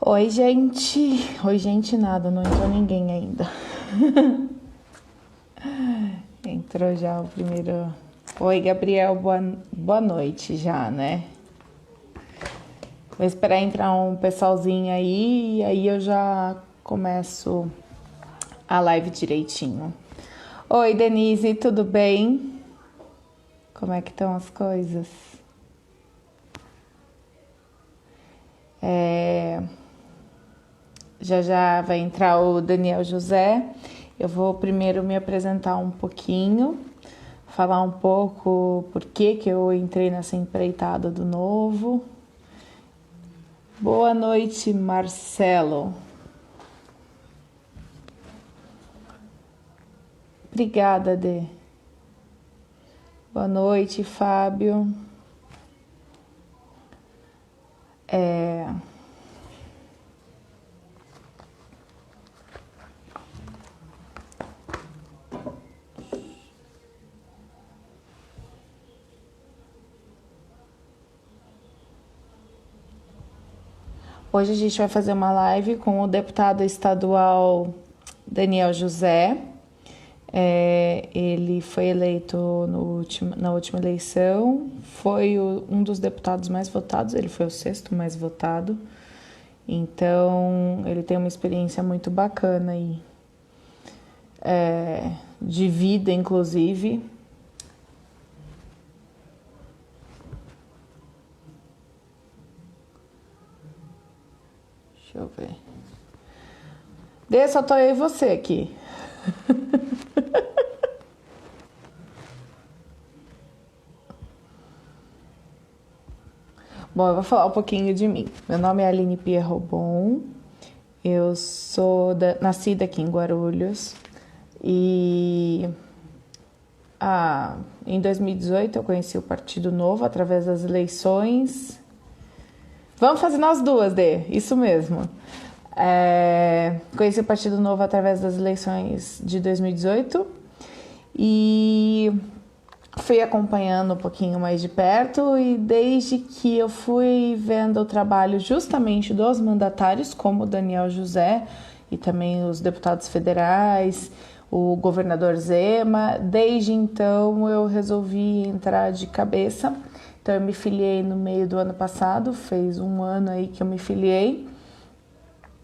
Oi, gente. Oi, gente, nada, não entrou ninguém ainda. Entrou já o primeiro. Oi, Gabriel, boa noite já, né? Vou esperar entrar um pessoalzinho aí e aí eu já começo a live direitinho. Oi, Denise, tudo bem? Como é que estão as coisas? Já vai entrar o Daniel José. Eu vou primeiro me apresentar um pouquinho, falar um pouco por que eu entrei nessa empreitada do Novo. Boa noite, Marcelo. Obrigada, Dê. Boa noite, Fábio. Hoje a gente vai fazer uma live com o deputado estadual Daniel José. Ele foi eleito na última eleição, foi um dos deputados mais votados, ele foi o sexto mais votado. Então, ele tem uma experiência muito bacana aí, de vida, inclusive. Deixa eu ver. Só tô eu e você aqui. Bom, eu vou falar um pouquinho de mim. Meu nome é Aline Pierrobon, eu sou nascida aqui em Guarulhos e em 2018 eu conheci o Partido Novo através das eleições. Vamos fazer nós duas, Dê, isso mesmo. Conheci o Partido Novo através das eleições de 2018 e fui acompanhando um pouquinho mais de perto e desde que eu fui vendo o trabalho justamente dos mandatários, como o Daniel José e também os deputados federais, o governador Zema, desde então eu resolvi entrar de cabeça. Então eu me filiei no meio do ano passado, fez um ano aí que eu me filiei.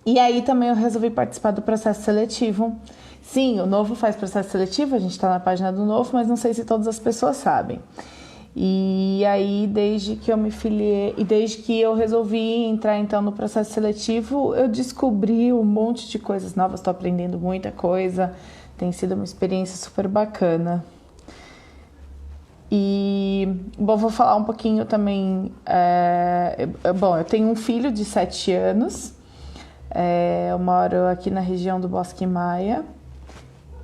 E aí também eu resolvi participar do processo seletivo. Sim, o Novo faz processo seletivo, a gente está na página do Novo, mas não sei se todas as pessoas sabem. E aí, desde que eu me filiei, e desde que eu resolvi entrar então no processo seletivo, eu descobri um monte de coisas novas, estou aprendendo muita coisa, tem sido uma experiência super bacana. E, bom, vou falar um pouquinho também. Bom, eu tenho um filho de 7 anos, eu moro aqui na região do Bosque Maia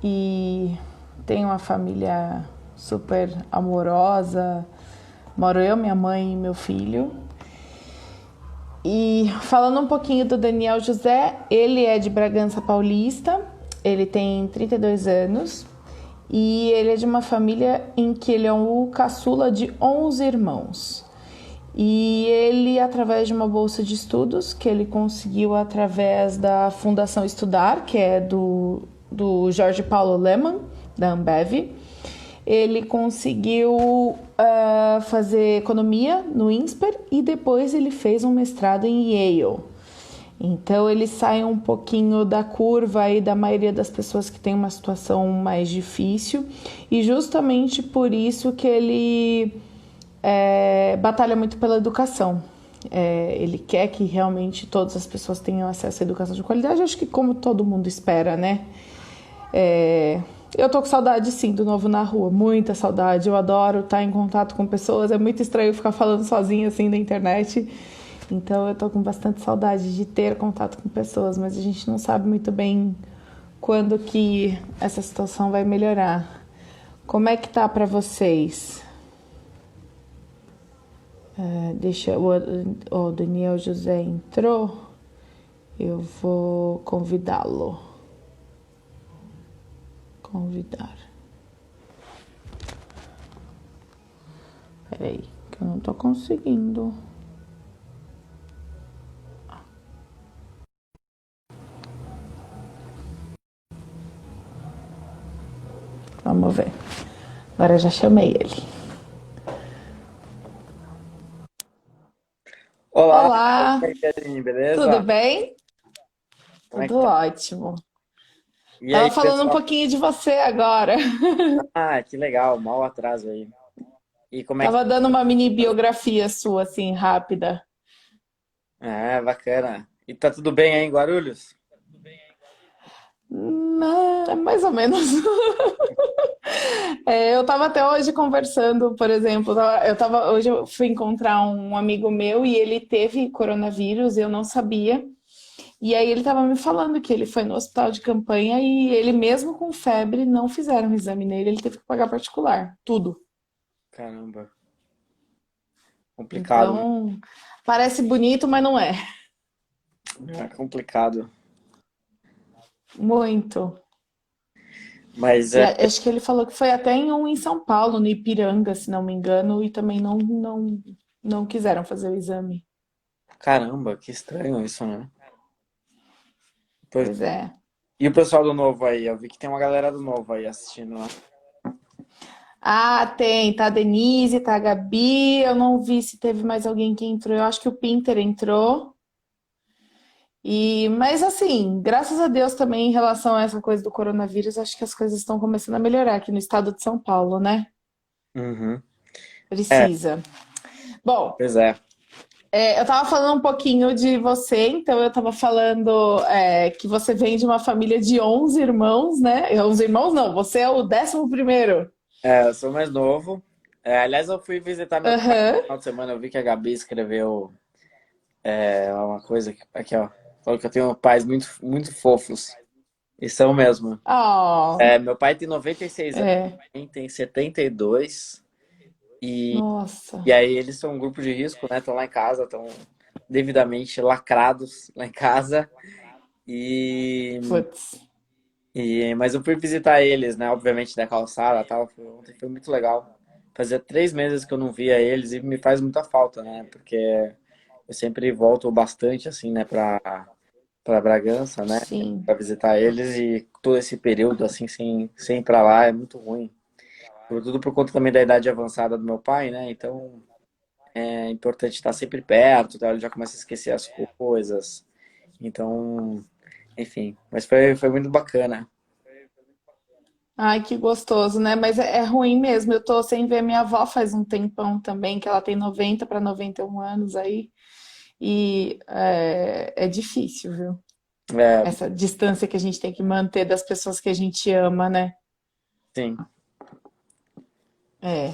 e tenho uma família super amorosa. Moro eu, minha mãe e meu filho. E falando um pouquinho do Daniel José, ele é de Bragança Paulista, ele tem 32 anos e ele é de uma família em que ele é o caçula de 11 irmãos. E ele, através de uma bolsa de estudos que ele conseguiu através da Fundação Estudar, que é do Jorge Paulo Lemann, da Ambev, ele conseguiu fazer economia no INSPER e depois ele fez um mestrado em Yale. Então ele sai um pouquinho da curva aí da maioria das pessoas que tem uma situação mais difícil e justamente por isso que ele batalha muito pela educação. Ele quer que realmente todas as pessoas tenham acesso à educação de qualidade, acho que como todo mundo espera, né? Eu tô com saudade, sim, do Novo na Rua, muita saudade. Eu adoro estar em contato com pessoas, é muito estranho ficar falando sozinha assim na internet. Então eu tô com bastante saudade de ter contato com pessoas, mas a gente não sabe muito bem quando que essa situação vai melhorar. Como é que tá para vocês? O Daniel José entrou, eu vou convidá-lo. Convidar. Peraí, que eu não tô conseguindo. Agora eu já chamei ele. Olá, Olá, e aí, Karine, tudo beleza? bem? Como é Tudo que tá? ótimo. E Tava aí, falando um pessoal? pouquinho de você agora. Ah, que legal, mal atraso aí. E como é que Tava tá? dando uma mini biografia sua, assim, rápida. Ah, bacana. E tá tudo bem aí em Guarulhos? Mais ou menos. Eu tava até hoje conversando, por exemplo, hoje eu fui encontrar um amigo meu e ele teve coronavírus, eu não sabia. E aí ele tava me falando que ele foi no hospital de campanha e ele mesmo com febre não fizeram um exame nele, ele teve que pagar particular, tudo. Caramba, complicado, né? Então, parece bonito, mas não é. É complicado. Muito. Mas, E acho que ele falou que foi até em um em São Paulo, no Ipiranga, se não me engano, e também não quiseram fazer o exame. caramba, que estranho isso, né? Pois- Pois é. E o pessoal do Novo aí? Eu vi que tem uma galera do Novo aí assistindo lá. Ah, tem. Tá a Denise, tá a Gabi. Eu não vi se teve mais alguém que entrou. Eu acho que o Pinter entrou. Mas assim, graças a Deus também em relação a essa coisa do coronavírus, acho que as coisas estão começando a melhorar aqui no estado de São Paulo, né? Uhum. É, Precisa. Bom, pois é. eu tava falando um pouquinho de você, então eu tava falando que você vem de uma família de 11 irmãos, né? 11 irmãos não, você é o 11º. É, eu sou mais novo. É, aliás, eu fui visitar meu pai Aham. no final de semana, eu vi que a Gabi escreveu uma coisa aqui, ó. Falou que eu tenho pais muito, muito fofos. E são mesmo. Oh, É, meu pai tem 96 anos, é. minha mãe tem 72. Nossa. E aí eles são um grupo de risco, né? Estão lá em casa, estão devidamente lacrados lá em casa. E, Putz. mas eu fui visitar eles, né? Obviamente da calçada e tal. Ontem foi muito legal. Fazia 3 meses que eu não via eles e me faz muita falta, né? Porque eu sempre volto bastante, assim, né? Para Bragança, né? Sim. Para visitar eles e todo esse período assim sem ir para lá é muito ruim. Sobretudo por conta também da idade avançada do meu pai, né? Então é importante estar sempre perto, tá? Ele já começa a esquecer as coisas. Então, enfim, mas foi muito bacana. Ai, que gostoso, né? Mas é ruim mesmo. Eu tô sem ver minha avó faz um tempão também, que ela tem 90 para 91 anos aí. E é difícil, viu? É, Essa distância que a gente tem que manter das pessoas que a gente ama, né? sim. É.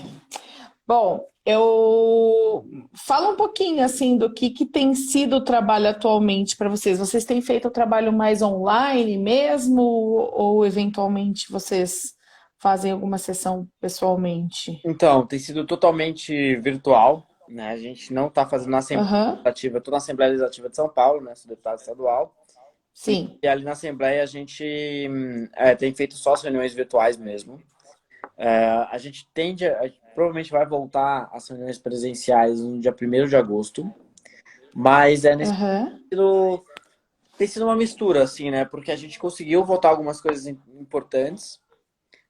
Bom, eu fala um pouquinho assim do que tem sido o trabalho atualmente para vocês. Vocês têm feito o trabalho mais online mesmo, ou eventualmente vocês fazem alguma sessão pessoalmente? Então, tem sido totalmente virtual, né? A gente não está fazendo a Assembleia Aham, Legislativa, eu estou na Assembleia Legislativa de São Paulo, né? Sou deputado estadual. sim. E ali na Assembleia a gente tem feito só as reuniões virtuais mesmo. A gente provavelmente vai voltar às reuniões presenciais no dia 1º de agosto, mas nesse Aham, sentido, tem sido uma mistura, assim, né? Porque a gente conseguiu votar algumas coisas importantes.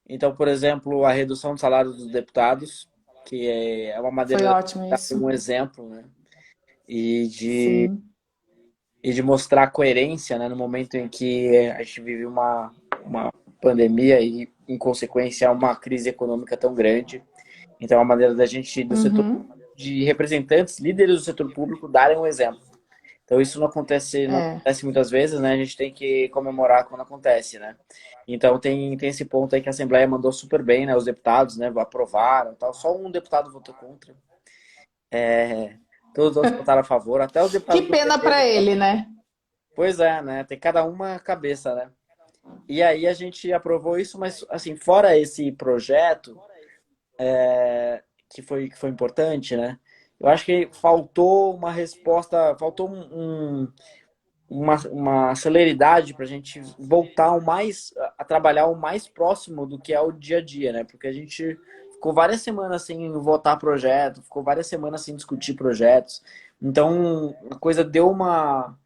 Então, por exemplo, a redução do salário dos deputados, que é uma foi maneira de ótimo dar isso. um exemplo, né? E de, Sim. e de mostrar coerência, né? No momento em que a gente vive uma pandemia e, em consequência, uma crise econômica tão grande. Então, é uma maneira da gente, do setor, Uhum. de representantes, líderes do setor público, darem um exemplo. Então isso não É. acontece muitas vezes, né? A gente tem que comemorar quando acontece, né? Então tem esse ponto aí que a Assembleia mandou super bem, né? Os deputados, né, aprovaram, tal. Só um deputado votou contra. Todos os outros votaram a favor, até os Que deputados do pena PT para votaram. ele, né? Pois é, né? Tem cada uma cabeça, né? E aí a gente aprovou isso, mas assim, fora esse projeto que foi importante, né? Eu acho que faltou uma resposta, faltou uma celeridade para a gente voltar a trabalhar o mais próximo do que é o dia a dia, né? Porque a gente ficou várias semanas sem votar projeto, ficou várias semanas sem discutir projetos. Então a coisa deu uma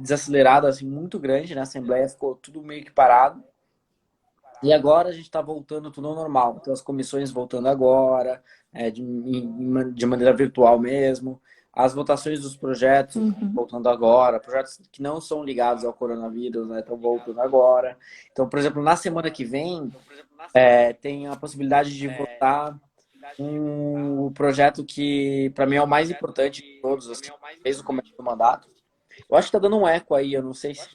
desacelerada assim muito grande na Assembleia, ficou tudo meio que parado. E agora a gente está voltando tudo ao normal. Então, as comissões voltando agora, de maneira virtual mesmo. As votações dos projetos Uhum. voltando agora. Projetos que não são ligados ao coronavírus, né, estão voltando agora. Então, por exemplo, na semana que vem, tem a possibilidade de votar um projeto que, para mim, é o mais importante de todos, assim, desde o começo do mandato. Eu acho que está dando um eco aí, eu não sei se...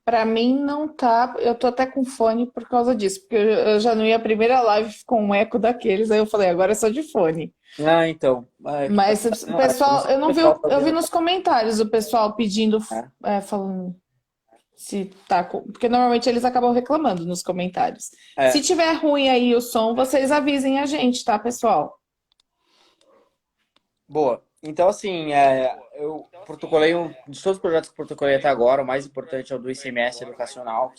Pra mim não tá. Eu tô até com fone por causa disso, porque eu já não ia a primeira live com um eco daqueles, aí eu falei, agora é só de fone. Ah, então. Mas o Não, eu não pessoal, sei se eu o não vi, pessoal está eu vi ouvindo. nos comentários o pessoal pedindo, Né? falando se tá com, porque normalmente eles acabam reclamando nos comentários. Se É, tiver ruim aí o som, vocês avisem a gente, tá, pessoal? boa. Então, assim, eu protocolei de todos os projetos que eu protocolei até agora, o mais importante é o do ICMS educacional,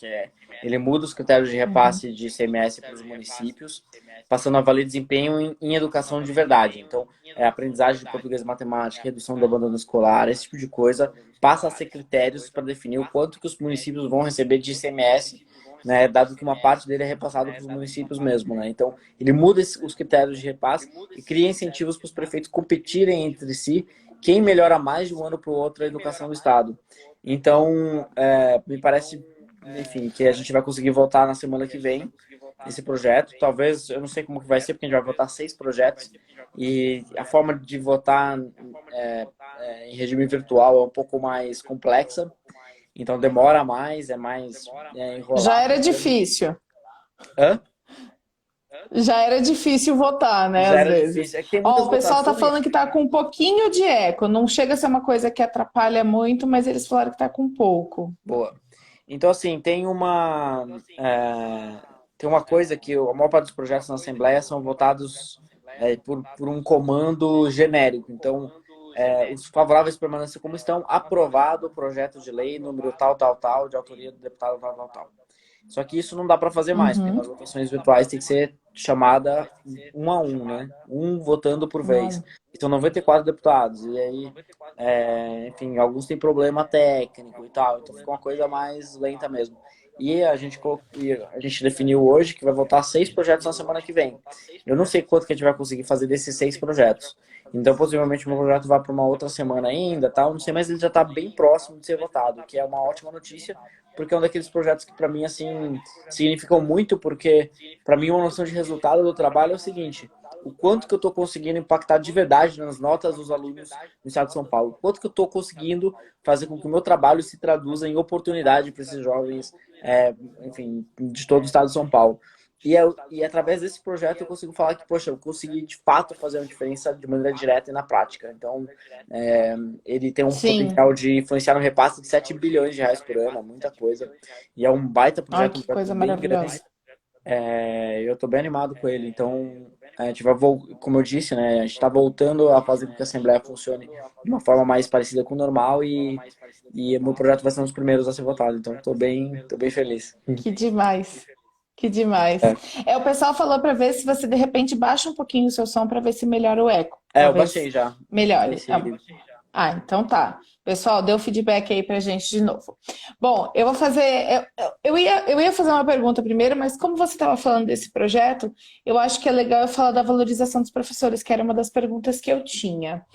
ele muda os critérios de Uhum. repasse de ICMS para os municípios, passando a valer desempenho em educação de verdade. Então, aprendizagem de português e matemática, redução do abandono escolar, esse tipo de coisa, passa a ser critérios para definir o quanto que os municípios vão receber de ICMS, né, dado que uma parte dele é repassado para os municípios mesmo, né? Então, ele muda os critérios de repasse e cria incentivos para os prefeitos competirem entre si quem melhora mais de um ano para o outro a educação do Estado. Então, me parece, enfim, que a gente vai conseguir votar na semana que vem esse projeto. Talvez, eu não sei como que vai ser, porque a gente vai votar 6 projetos e a forma de votar em regime virtual é um pouco mais complexa, então demora mais, é mais Já enrolado era mesmo. difícil. Hã? Já era difícil votar, né, Já às era vezes. difícil. É que tem Ó, muitas o pessoal tá votações. falando que tá com um pouquinho de eco. Não chega a ser uma coisa que atrapalha muito, mas eles falaram que tá com pouco. Boa. Então, assim, tem uma coisa que a maior parte dos projetos na Assembleia são votados por um comando genérico. Então, os favoráveis permanecem como estão, aprovado o projeto de lei número tal, tal, tal, de autoria do deputado tal, tal, tal. Só que isso não dá para fazer mais, porque Uhum. nas votações virtuais tem que ser chamada um a um, né? Um votando por vez. Não. Então, 94 deputados. E aí, enfim, alguns têm problema técnico e tal. Então, fica uma coisa mais lenta mesmo. E a gente definiu hoje que vai votar 6 projetos na semana que vem. Eu não sei quanto que a gente vai conseguir fazer desses 6 projetos. Então, possivelmente, o meu projeto vai para uma outra semana ainda, tal. Não sei, mas ele já está bem próximo de ser votado, o que é uma ótima notícia, porque é um daqueles projetos que, para mim, assim, significam muito, porque, para mim, uma noção de resultado do trabalho é o seguinte: o quanto que eu estou conseguindo impactar de verdade nas notas dos alunos no estado de São Paulo, o quanto que eu estou conseguindo fazer com que o meu trabalho se traduza em oportunidade para esses jovens, enfim, de todo o estado de São Paulo. E através desse projeto eu consigo falar que, poxa, eu consegui de fato fazer uma diferença de maneira direta e na prática. Então, é, ele tem um Sim. potencial de influenciar no repasse de 7 bilhões de reais por ano, é muita coisa. E é um baita Ai, projeto, um que projeto coisa bem grande. maravilhosa. Eu estou bem animado com ele. Então, a gente vai, como eu disse, né, a gente está voltando a fazer com que a Assembleia funcione de uma forma mais parecida com o normal e o meu projeto vai ser um dos primeiros a ser votado. Então, tô bem feliz. Que demais. Que demais. É, O pessoal falou para ver se você de repente baixa um pouquinho o seu som para ver se melhora o eco. eu Talvez baixei já. Não sei melhore. se. Então tá. Pessoal, dê o feedback aí pra gente de novo. Bom, eu vou fazer. Eu ia fazer uma pergunta primeiro, mas como você estava falando desse projeto, eu acho que é legal eu falar da valorização dos professores, que era uma das perguntas que eu tinha.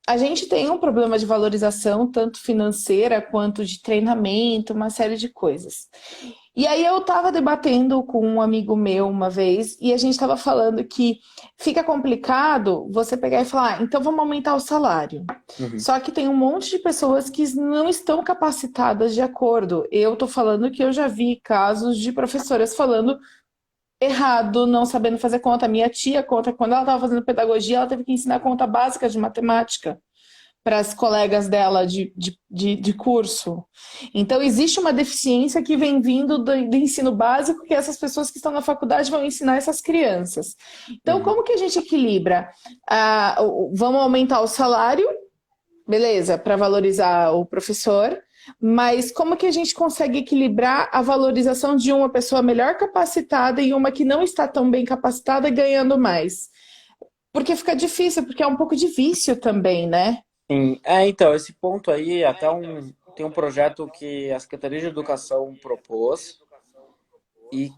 A gente tem um problema de valorização, tanto financeira quanto de treinamento, uma série de coisas. E aí eu estava debatendo com um amigo meu uma vez e a gente estava falando que fica complicado você pegar e falar, então vamos aumentar o salário. Uhum. Só que tem um monte de pessoas que não estão capacitadas de acordo. Eu estou falando que eu já vi casos de professoras falando errado, não sabendo fazer conta. Minha tia conta que quando ela estava fazendo pedagogia, ela teve que ensinar conta básica de matemática para as colegas dela de curso. Então, existe uma deficiência que vem vindo do ensino básico que essas pessoas que estão na faculdade vão ensinar essas crianças. Então, Uhum. como que a gente equilibra? Vamos aumentar o salário, beleza, para valorizar o professor, mas como que a gente consegue equilibrar a valorização de uma pessoa melhor capacitada e uma que não está tão bem capacitada ganhando mais? Porque fica difícil, porque é um pouco de vício também, né? Sim. Então, esse ponto aí, até tem um projeto que a Secretaria de Educação propôs e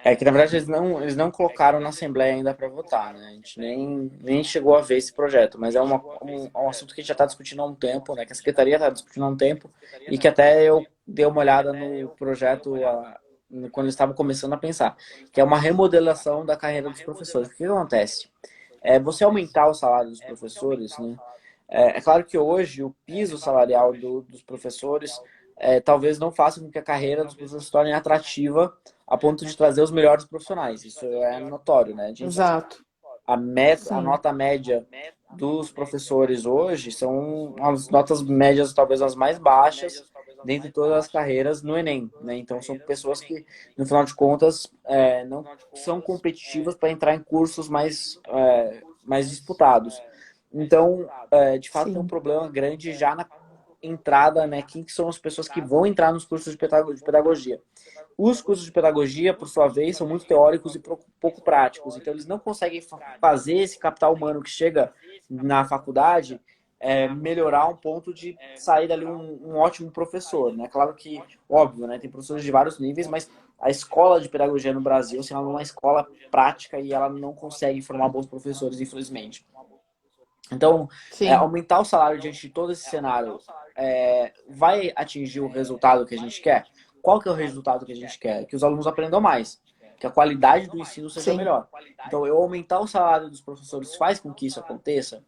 é, que, na verdade, eles não colocaram na Assembleia ainda para votar, né? A gente nem chegou a ver esse projeto, mas é um assunto que a gente já está discutindo há um tempo, né? Que a Secretaria está discutindo há um tempo e que até eu dei uma olhada no projeto quando eles estavam começando a pensar, que é uma remodelação da carreira dos professores. O que acontece? Você aumentar o salário dos professores, né? Claro que hoje o piso salarial dos professores talvez não faça com que a carreira dos professores se torne atrativa a ponto de trazer os melhores profissionais. Isso é notório, né? Exato. A Sim. nota média dos professores hoje são as notas médias talvez as mais baixas dentre todas as carreiras no Enem, né? Então são pessoas que, no final de contas, não são competitivas para entrar em cursos mais disputados. Então, de fato, tem um Sim. problema grande já na entrada, né? Quem que são as pessoas que vão entrar nos cursos de pedagogia? Os cursos de pedagogia, por sua vez, são muito teóricos e pouco práticos. Então, eles não conseguem fazer esse capital humano que chega na faculdade melhorar um ponto de sair dali um ótimo professor, né? Claro que, óbvio, né? Tem professores de vários níveis, mas a escola de pedagogia no Brasil, assim, ela é uma escola prática e ela não consegue formar bons professores, infelizmente. Então, Sim. aumentar o salário diante de todo esse cenário vai atingir o resultado que a gente quer? Qual que é o resultado que a gente quer? Que os alunos aprendam mais, que a qualidade do ensino seja Sim. melhor. Então, eu aumentar o salário dos professores faz com que isso aconteça?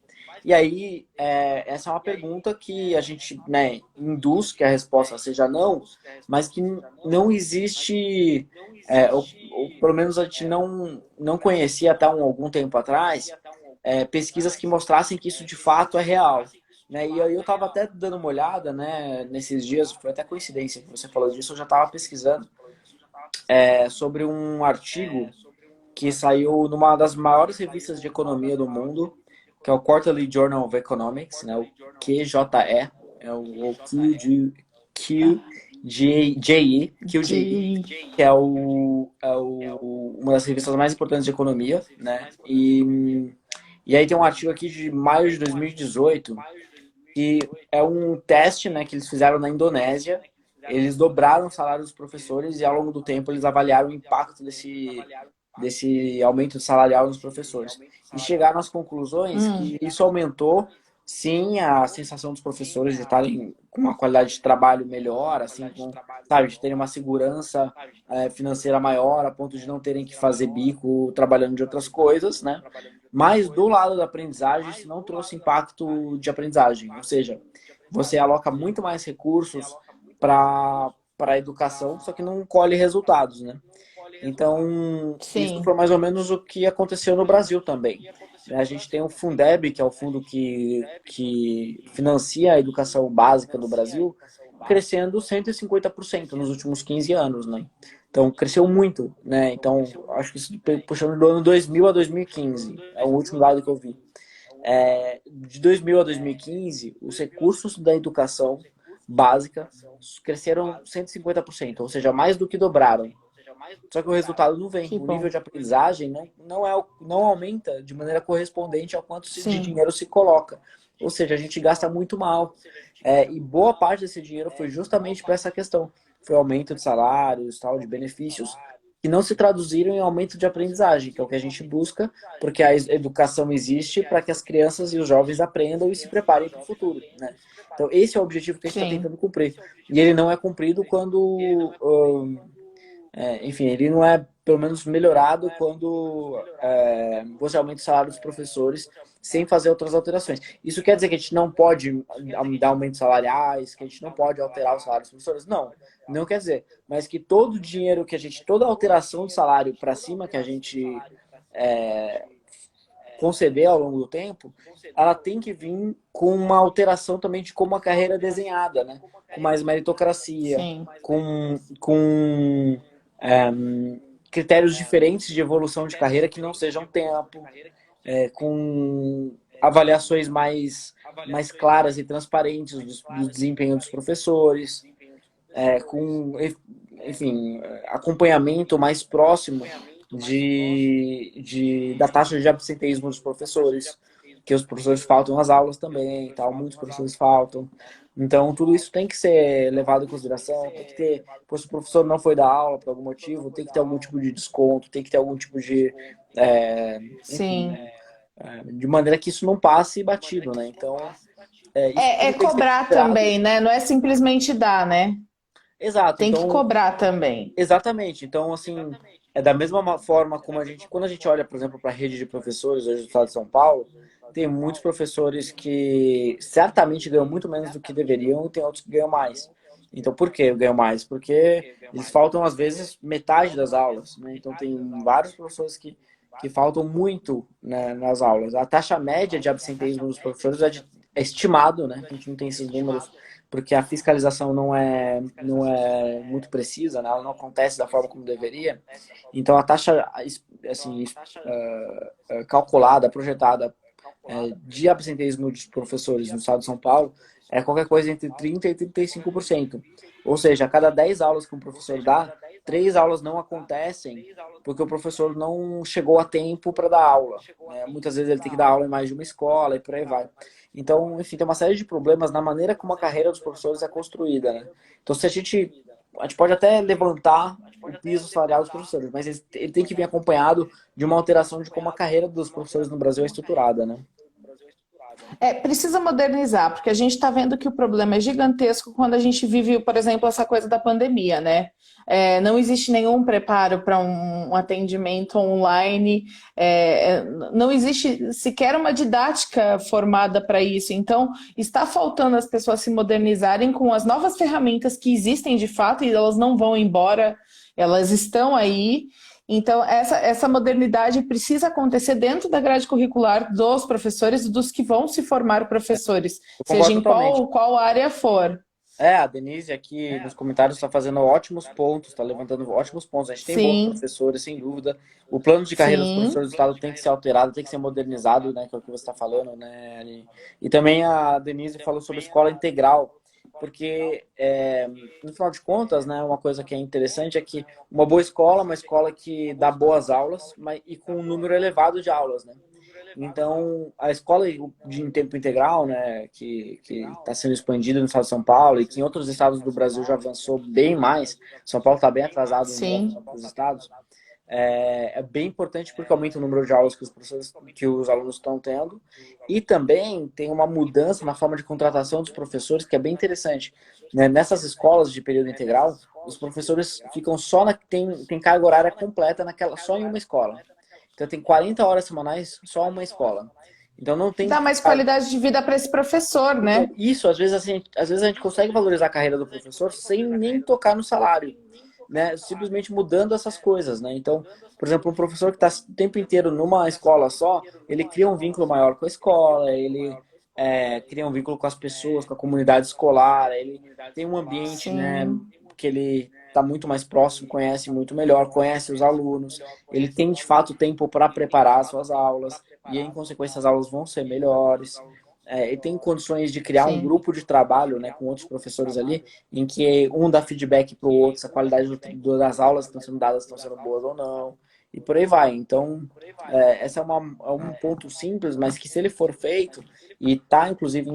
E aí, essa é uma pergunta que a gente, né, induz que a resposta seja não, mas que não existe, ou pelo menos a gente não conhecia até algum tempo atrás, pesquisas que mostrassem que isso de fato é real. Né? E aí eu estava até dando uma olhada, né, nesses dias, foi até coincidência que você falou disso, eu já estava pesquisando sobre um artigo que saiu numa das maiores revistas de economia do mundo, que é o Quarterly Journal of Economics, né, o QJE, o QJE, De. que uma das revistas mais importantes de economia, né? E aí tem um artigo aqui de maio de 2018 que é um teste, né, que eles fizeram na Indonésia. Eles dobraram o salário dos professores e ao longo do tempo eles avaliaram o impacto desse aumento salarial nos professores. E chegaram às conclusões que isso aumentou, sim, a sensação dos professores de estarem com uma qualidade de trabalho melhor, assim, sabe, de terem uma segurança financeira maior, a ponto de não terem que fazer bico trabalhando de outras coisas, né? Mas do lado da aprendizagem, isso não trouxe impacto de aprendizagem. Ou seja, você aloca muito mais recursos para a educação, só que não colhe resultados, né? Então, isso Sim. foi mais ou menos o que aconteceu no Brasil também. A gente tem o Fundeb, que é o fundo que financia a educação básica no Brasil, crescendo 150% nos últimos 15 anos, né? Então, cresceu muito, né? Então, acho que isso puxando do ano 2000 a 2015, é o último dado que eu vi. De 2000 a 2015, os recursos da educação básica cresceram 150%, ou seja, mais do que dobraram. Só que o resultado não vem. Que O nível bom. de aprendizagem não aumenta de maneira correspondente ao quanto de Sim. dinheiro se coloca. Ou seja, a gente gasta muito mal. E boa parte desse dinheiro foi justamente para essa questão. Foi aumento de salários, tal, de benefícios, que não se traduziram em aumento de aprendizagem, que é o que a gente busca, porque a educação existe para que as crianças e os jovens aprendam e se preparem para o futuro. Né? Então, esse é o objetivo que a gente está Sim. tentando cumprir. E ele não é cumprido quando enfim, ele não é, pelo menos, melhorado quando você aumenta o salário dos professores sem fazer outras alterações. Isso quer dizer que a gente não pode dar aumentos salariais, que a gente não pode alterar o salário dos professores? Não, não quer dizer. Mas que todo o dinheiro que a gente, toda alteração de salário para cima que a gente conceder ao longo do tempo, ela tem que vir com uma alteração também de como a carreira é desenhada, né? Com mais meritocracia, Sim. com critérios diferentes de evolução de carreira que não sejam tempo, com avaliações mais claras e transparentes do desempenho dos professores, com, enfim, acompanhamento mais próximo da taxa de absenteísmo dos professores. que os professores faltam às aulas também, tal, muitos professores faltam. Então, tudo isso tem que ser levado em consideração, tem que ter, pô, se o professor não foi dar aula por algum motivo, tem que ter algum tipo de desconto, tem que ter algum tipo de, enfim, Sim. de maneira que isso não passe batido, né? Então, isso É tudo tem que ser cobrar considerado. também, né? Não é simplesmente dar, né? Exato, Tem que então, cobrar também. exatamente. Então, assim, é da mesma forma como quando a gente olha, por exemplo, para a rede de professores hoje do estado de São Paulo, tem muitos professores que certamente ganham muito menos do que deveriam e tem outros que ganham mais. Então, por que ganham mais? Porque eles faltam, às vezes, metade das aulas, né? Então, tem vários professores que faltam muito, né, nas aulas. A taxa média de absenteísmo dos professores é estimado, né? A gente não tem esses números porque a fiscalização não é muito precisa, né? Ela não acontece da forma como deveria. Então, a taxa assim, calculada, projetada de absenteísmo dos professores no estado de São Paulo é qualquer coisa entre 30% e 35%. Ou seja, a cada 10 aulas que um professor dá, 3 aulas não acontecem porque o professor não chegou a tempo para dar aula, né? Muitas vezes ele tem que dar aula em mais de uma escola e por aí vai. Então, enfim, tem uma série de problemas na maneira como a carreira dos professores é construída, né? Então, se a gente pode até levantar o piso salarial dos professores, mas ele tem que vir acompanhado de uma alteração de como a carreira dos professores no Brasil é estruturada, né? Precisa modernizar, porque a gente está vendo que o problema é gigantesco quando a gente vive, por exemplo, essa coisa da pandemia, né? Não existe nenhum preparo para um atendimento online, não existe sequer uma didática formada para isso. Então, está faltando as pessoas se modernizarem com as novas ferramentas que existem de fato e elas não vão embora, elas estão aí. Então, essa modernidade precisa acontecer dentro da grade curricular dos professores e dos que vão se formar professores, Eu seja concordo em totalmente. qual área for. A Denise aqui nos comentários está fazendo ótimos pontos, está levantando ótimos pontos. A gente tem bons Sim, professores, sem dúvida. O plano de carreira dos sim, professores do Estado tem que ser alterado, tem que ser modernizado, né? Que é o que você está falando, né, Aline? E também a Denise falou sobre escola integral, porque, no final de contas, né, uma coisa que é interessante é que uma boa escola é uma escola que dá boas aulas e com um número elevado de aulas, né? Então, a escola de tempo integral, né, que está sendo expandida no estado de São Paulo e que em outros estados do Brasil já avançou bem mais, São Paulo está bem atrasado em sim, outros estados, é bem importante porque aumenta o número de aulas que os professores, que os alunos estão tendo e também tem uma mudança na forma de contratação dos professores que é bem interessante. Né? Nessas escolas de período integral, os professores ficam tem carga horária completa só em uma escola. Então tem 40 horas semanais só uma escola. Então não tem. dá mais qualidade de vida para esse professor, Então, né? isso, às vezes a gente consegue valorizar a carreira do professor sem nem tocar no salário, né? Simplesmente mudando essas coisas, né? Então, por exemplo, um professor que está o tempo inteiro numa escola só, ele cria um vínculo maior com a escola, ele cria um vínculo com as pessoas, com a comunidade escolar, ele tem um ambiente, né, Sim, que ele está muito mais próximo, conhece muito melhor, conhece os alunos, ele tem de fato tempo para preparar as suas aulas e, em consequência, as aulas vão ser melhores. E tem condições de criar um sim, grupo de trabalho, né, com outros professores ali, em que um dá feedback para o outro, se a qualidade das aulas que estão sendo dadas estão sendo boas ou não, e por aí vai. Então, essa é um ponto simples, mas que se ele for feito, e está inclusive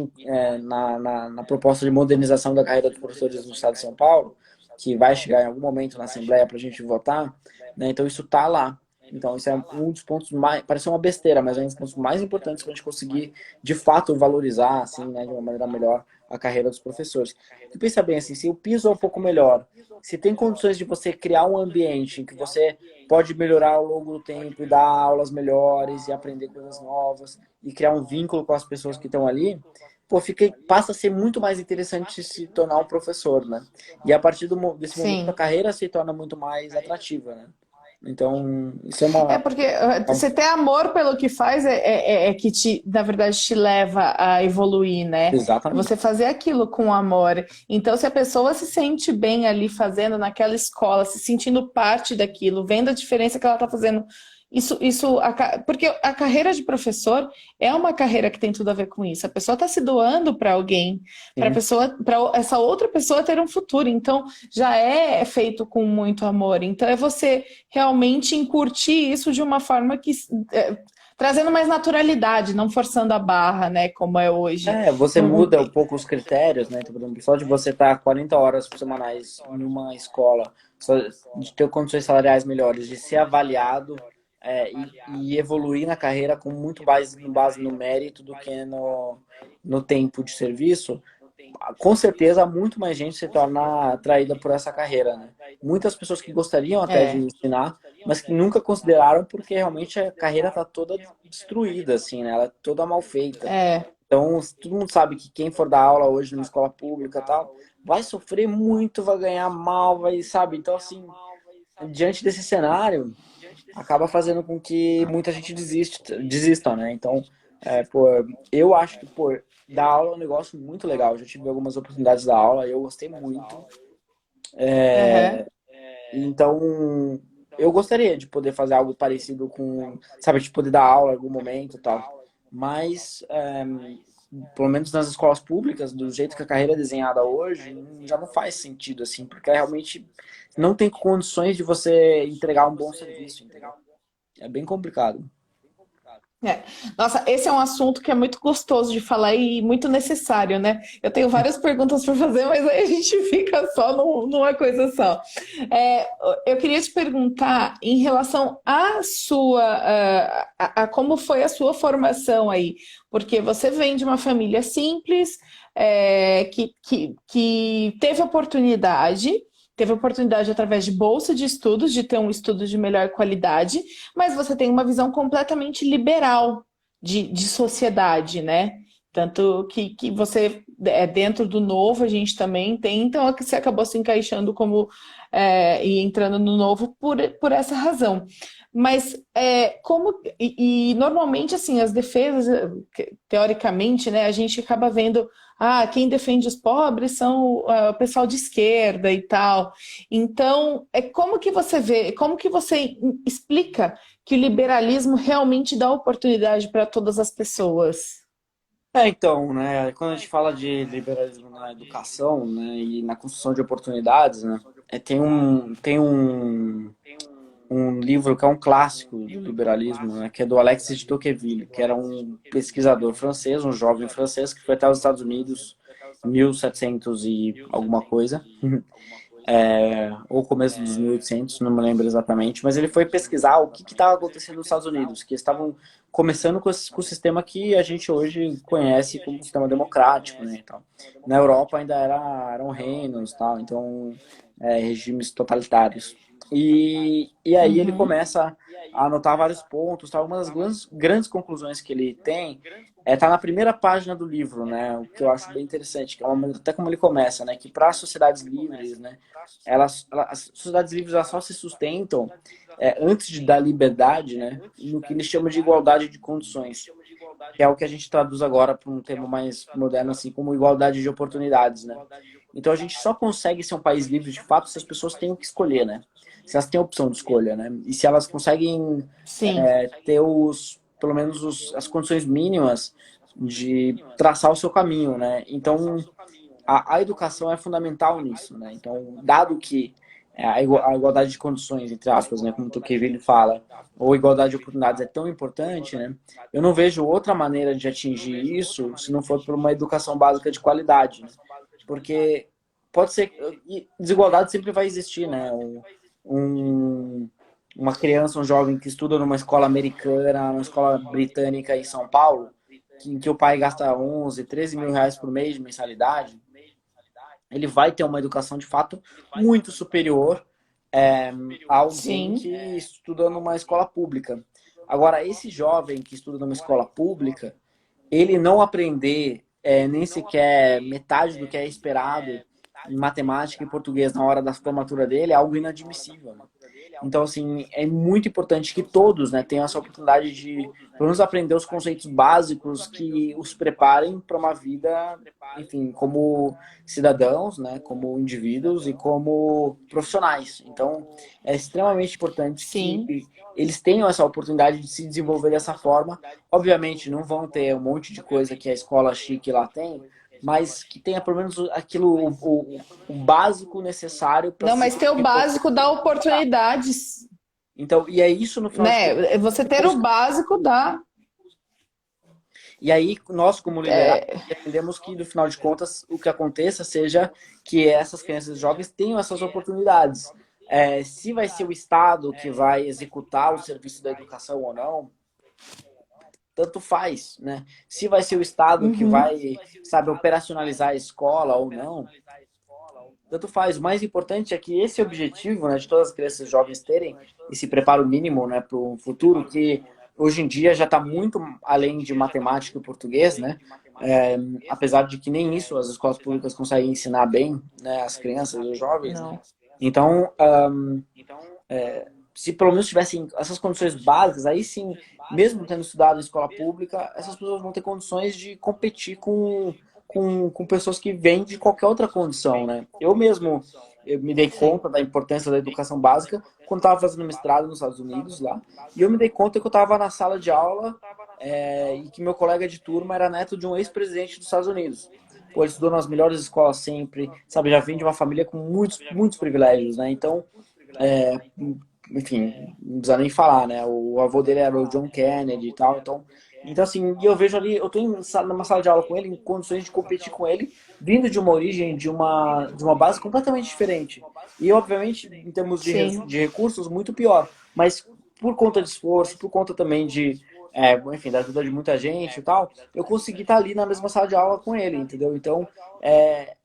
na proposta de modernização da carreira dos professores no estado de São Paulo, que vai chegar em algum momento na Assembleia para a gente votar, né, então isso está lá. Então, isso é um dos pontos mais. Parece uma besteira, mas é um dos pontos mais importantes para a gente conseguir, de fato, valorizar, assim, né, de uma maneira melhor, a carreira dos professores. E pensa bem, assim, se o piso é um pouco melhor, se tem condições de você criar um ambiente em que você pode melhorar ao longo do tempo e dar aulas melhores e aprender coisas novas e criar um vínculo com as pessoas que estão ali, pô, passa a ser muito mais interessante se tornar um professor, né? E a partir desse momento a sim. carreira se torna muito mais atrativa, né? Então, isso é É uma. porque você ter amor pelo que faz é que na verdade, te leva a evoluir, né? É Exatamente. você fazer aquilo com amor. Então, se a pessoa se sente bem ali fazendo naquela escola, se sentindo parte daquilo, vendo a diferença que ela está fazendo, porque a carreira de professor é uma carreira que tem tudo a ver com isso. A pessoa está se doando para alguém, Sim. para essa outra pessoa ter um futuro. Então, já é feito com muito amor. Então, é você realmente encurtir isso de uma forma que trazendo mais naturalidade, não forçando a barra, né, como é hoje. Você muda um pouco os critérios, né? Então, por exemplo, só de você estar 40 horas semanais em uma escola, só de ter condições salariais melhores, de ser avaliado e evoluir na carreira com muito mais base no mérito do que no tempo de serviço, com certeza muito mais gente se torna atraída por essa carreira, né? Muitas pessoas que gostariam até de É, ensinar, mas que nunca consideraram porque realmente a carreira está toda destruída, assim, né? Ela é toda mal feita. é. Então, todo mundo sabe que quem for dar aula hoje numa escola pública e tal, vai sofrer muito, vai ganhar mal, vai, sabe? Então, assim, diante desse cenário, acaba fazendo com que muita gente desista, né? Então, pô, eu acho que, pô, dar aula é um negócio muito legal. Eu já tive algumas oportunidades da aula, eu gostei muito. Aham. Então, eu gostaria de poder fazer algo parecido com, sabe, de poder dar aula em algum momento e tal. Mas, pelo menos nas escolas públicas, do jeito que a carreira é desenhada hoje, já não faz sentido, assim, porque realmente não tem condições de você entregar um bom serviço, entendeu? É bem complicado. É. Nossa, esse é um assunto que é muito gostoso de falar e muito necessário, né? Eu tenho várias perguntas para fazer, mas aí a gente fica só numa coisa só. É, eu queria te perguntar em relação à sua, a como foi a sua formação aí, porque você vem de uma família simples, que teve oportunidade através de bolsa de estudos, de ter um estudo de melhor qualidade, mas você tem uma visão completamente liberal de sociedade, né? Tanto que você, dentro do novo, a gente também tem, então é que você acabou se encaixando e entrando no novo por essa razão. Mas normalmente assim as defesas, teoricamente, né, a gente acaba vendo quem defende os pobres são o pessoal de esquerda e tal. Então, como que você vê, como que você explica que o liberalismo realmente dá oportunidade para todas as pessoas? Então, né, quando a gente fala de liberalismo na educação, né, e na construção de oportunidades, né, tem um livro que é um clássico do liberalismo, né, que é do Alexis de Tocqueville, que era um pesquisador francês, um jovem francês que foi até os Estados Unidos em 1700 e alguma coisa, ou começo dos 1800, não me lembro exatamente, mas ele foi pesquisar o que estava acontecendo nos Estados Unidos, que eles estavam começando com o sistema que a gente hoje conhece como sistema democrático, né, então, na Europa ainda eram reinos, tal, então regimes totalitários. E aí ele Uhum. começa a anotar vários pontos, tá? Uma das grandes conclusões que ele tem tá na primeira página do livro, né? O que eu acho bem interessante, que é até como ele começa, né? Que para as sociedades livres, né? As sociedades livres elas só se sustentam antes de dar liberdade, né? No que ele chama de igualdade de condições, que é o que a gente traduz agora para um termo mais moderno, assim, como igualdade de oportunidades, né? Então a gente só consegue ser um país livre de fato se as pessoas têm o que escolher, né? Se elas têm a opção de escolha, né? E se elas conseguem Sim, ter pelo menos as condições mínimas de traçar o seu caminho, né? Então a educação é fundamental nisso, né? Então, dado que a igualdade de condições, entre aspas, né, como o Tocqueville fala, ou igualdade de oportunidades é tão importante, né? Eu não vejo outra maneira de atingir isso se não for por uma educação básica de qualidade, né? Porque pode ser desigualdade sempre vai existir, né? Um, uma criança, um jovem que estuda numa escola americana, numa escola britânica em São Paulo, em que o pai gasta 11, 13 mil reais por mês de mensalidade, ele vai ter uma educação de fato muito superior a alguém sim. que estuda numa escola pública. Agora, esse jovem que estuda numa escola pública, ele não aprender nem sequer metade do que é esperado em matemática e português na hora da formatura dele é algo inadmissível, né? Então, assim, é muito importante que todos, né, tenham essa oportunidade de, pelo menos, aprender os conceitos básicos que os preparem para uma vida, enfim, como cidadãos, né, como indivíduos e como profissionais. Então, é extremamente importante que Sim. eles tenham essa oportunidade de se desenvolver dessa forma. Obviamente, não vão ter um monte de coisa que a escola chique lá tem, mas que tenha pelo menos aquilo, o básico necessário para Não, se mas ter o desenvolver básico dá oportunidades, então, e é isso no final de contas. né? Você ter o básico dá. E aí, nós, como liderais, É, defendemos que, no final de contas, o que aconteça seja que essas crianças jovens tenham essas oportunidades. Se vai ser o Estado que vai executar o serviço da educação ou não, tanto faz, né? Se vai ser o Estado que uhum, vai, sabe, operacionalizar a escola ou não, tanto faz. O mais importante é que esse objetivo, né, de todas as crianças e jovens terem esse preparo mínimo, né, para o futuro, que hoje em dia já está muito além de matemática e português, né? É, apesar de que nem isso as escolas públicas conseguem ensinar bem, né, as crianças e os jovens, né? não. Então, se pelo menos tivessem essas condições básicas, aí sim, mesmo tendo estudado em escola pública, essas pessoas vão ter condições de competir com pessoas que vêm de qualquer outra condição, né? Eu me dei Sim. conta da importância da educação básica quando estava fazendo mestrado nos Estados Unidos lá, e eu me dei conta que eu estava na sala de aula e que meu colega de turma era neto de um ex-presidente dos Estados Unidos. Pô, ele estudou nas melhores escolas sempre, sabe? Já vem de uma família com muitos, muitos privilégios, né? Então, é, enfim, não precisa nem falar, né? O avô dele era o John Kennedy e tal, então assim, e eu vejo ali, eu tô numa sala de aula com ele, em condições de competir com ele, vindo de uma origem, de uma base completamente diferente. E, obviamente, em termos Sim. de recursos, muito pior. Mas por conta de esforço, por conta também enfim, da ajuda de muita gente e tal, eu consegui estar ali na mesma sala de aula com ele, entendeu? Então, é,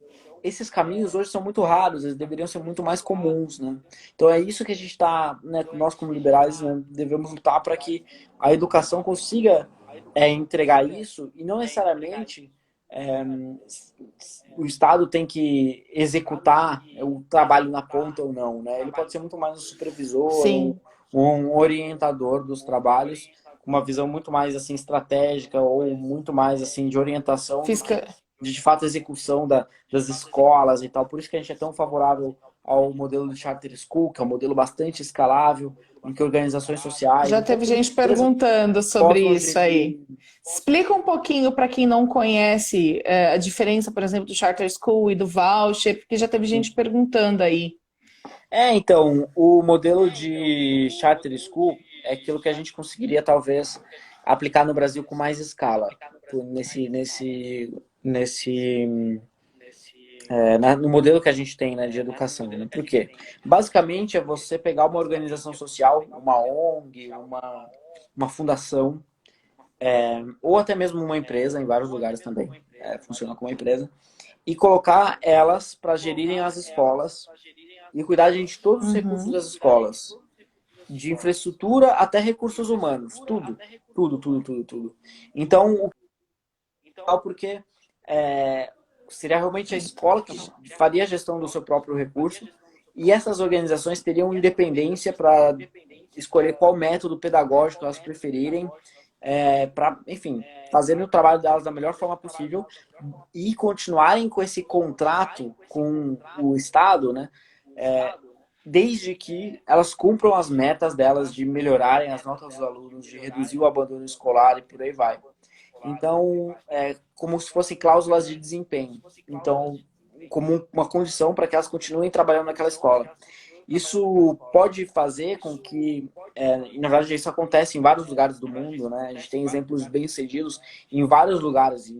esses caminhos hoje são muito raros, eles deveriam ser muito mais comuns, né? Então é isso que a gente está, né, nós como liberais, né, devemos lutar para que a educação consiga entregar isso e não necessariamente é, o Estado tem que executar o trabalho na ponta ou não, né? Ele pode ser muito mais um supervisor, Sim. um orientador dos trabalhos, com uma visão muito mais assim estratégica ou muito mais assim de orientação do que Fisca... de fato execução das escolas e tal. Por isso que a gente é tão favorável ao modelo de charter school, que é um modelo bastante escalável, em que organizações sociais, Já em que teve as gente empresas perguntando sobre possam isso aí. gerir. Explica um pouquinho para quem não conhece a diferença, por exemplo, do Charter School e do voucher, porque já teve gente perguntando aí. Então, o modelo de charter school é aquilo que a gente conseguiria talvez aplicar no Brasil com mais escala, nesse no modelo que a gente tem, né, de educação, né? Por quê? Basicamente é você pegar uma organização social, uma ONG, uma fundação, ou até mesmo uma empresa, em vários lugares também, funciona como uma empresa, e colocar elas para gerirem as escolas e cuidarem de todos os recursos Uhum. das escolas, de infraestrutura até recursos humanos, tudo, tudo, tudo, tudo, tudo. Então, porque é, seria realmente a escola que faria a gestão do seu próprio recurso e essas organizações teriam independência para escolher qual método pedagógico elas preferirem para, enfim, fazerem o trabalho delas da melhor forma possível e continuarem com esse contrato com o Estado, né? É, desde que elas cumpram as metas delas de melhorarem as notas dos alunos, de reduzir o abandono escolar e por aí vai. Então, é como se fossem cláusulas de desempenho. Então, como uma condição para que elas continuem trabalhando naquela escola. Isso pode fazer com que, na verdade, isso acontece em vários lugares do mundo, né? A gente tem exemplos bem-sucedidos em vários lugares,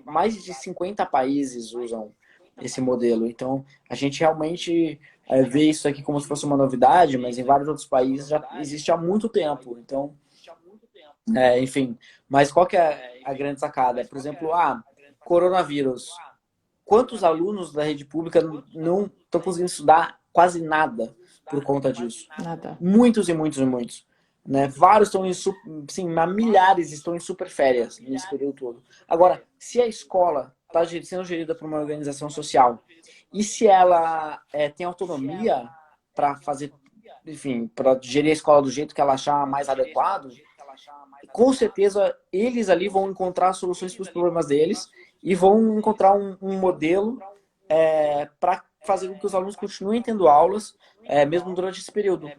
mais de 50 países usam esse modelo. Então, a gente realmente vê isso aqui como se fosse uma novidade, mas em vários outros países já existe há muito tempo. Então, enfim, mas qual que é a grande sacada? Por exemplo, coronavírus. Quantos alunos da rede pública não estão conseguindo estudar quase nada por conta disso? Nada. Muitos e muitos e muitos. Né? Vários estão sim, milhares estão em super férias nesse período todo. Agora, se a escola está sendo gerida por uma organização social e se ela tem autonomia para fazer, enfim, para gerir a escola do jeito que ela achar mais adequado, com certeza eles ali vão encontrar soluções para os problemas deles e vão encontrar um modelo para fazer com que os alunos continuem tendo aulas, mesmo durante esse período,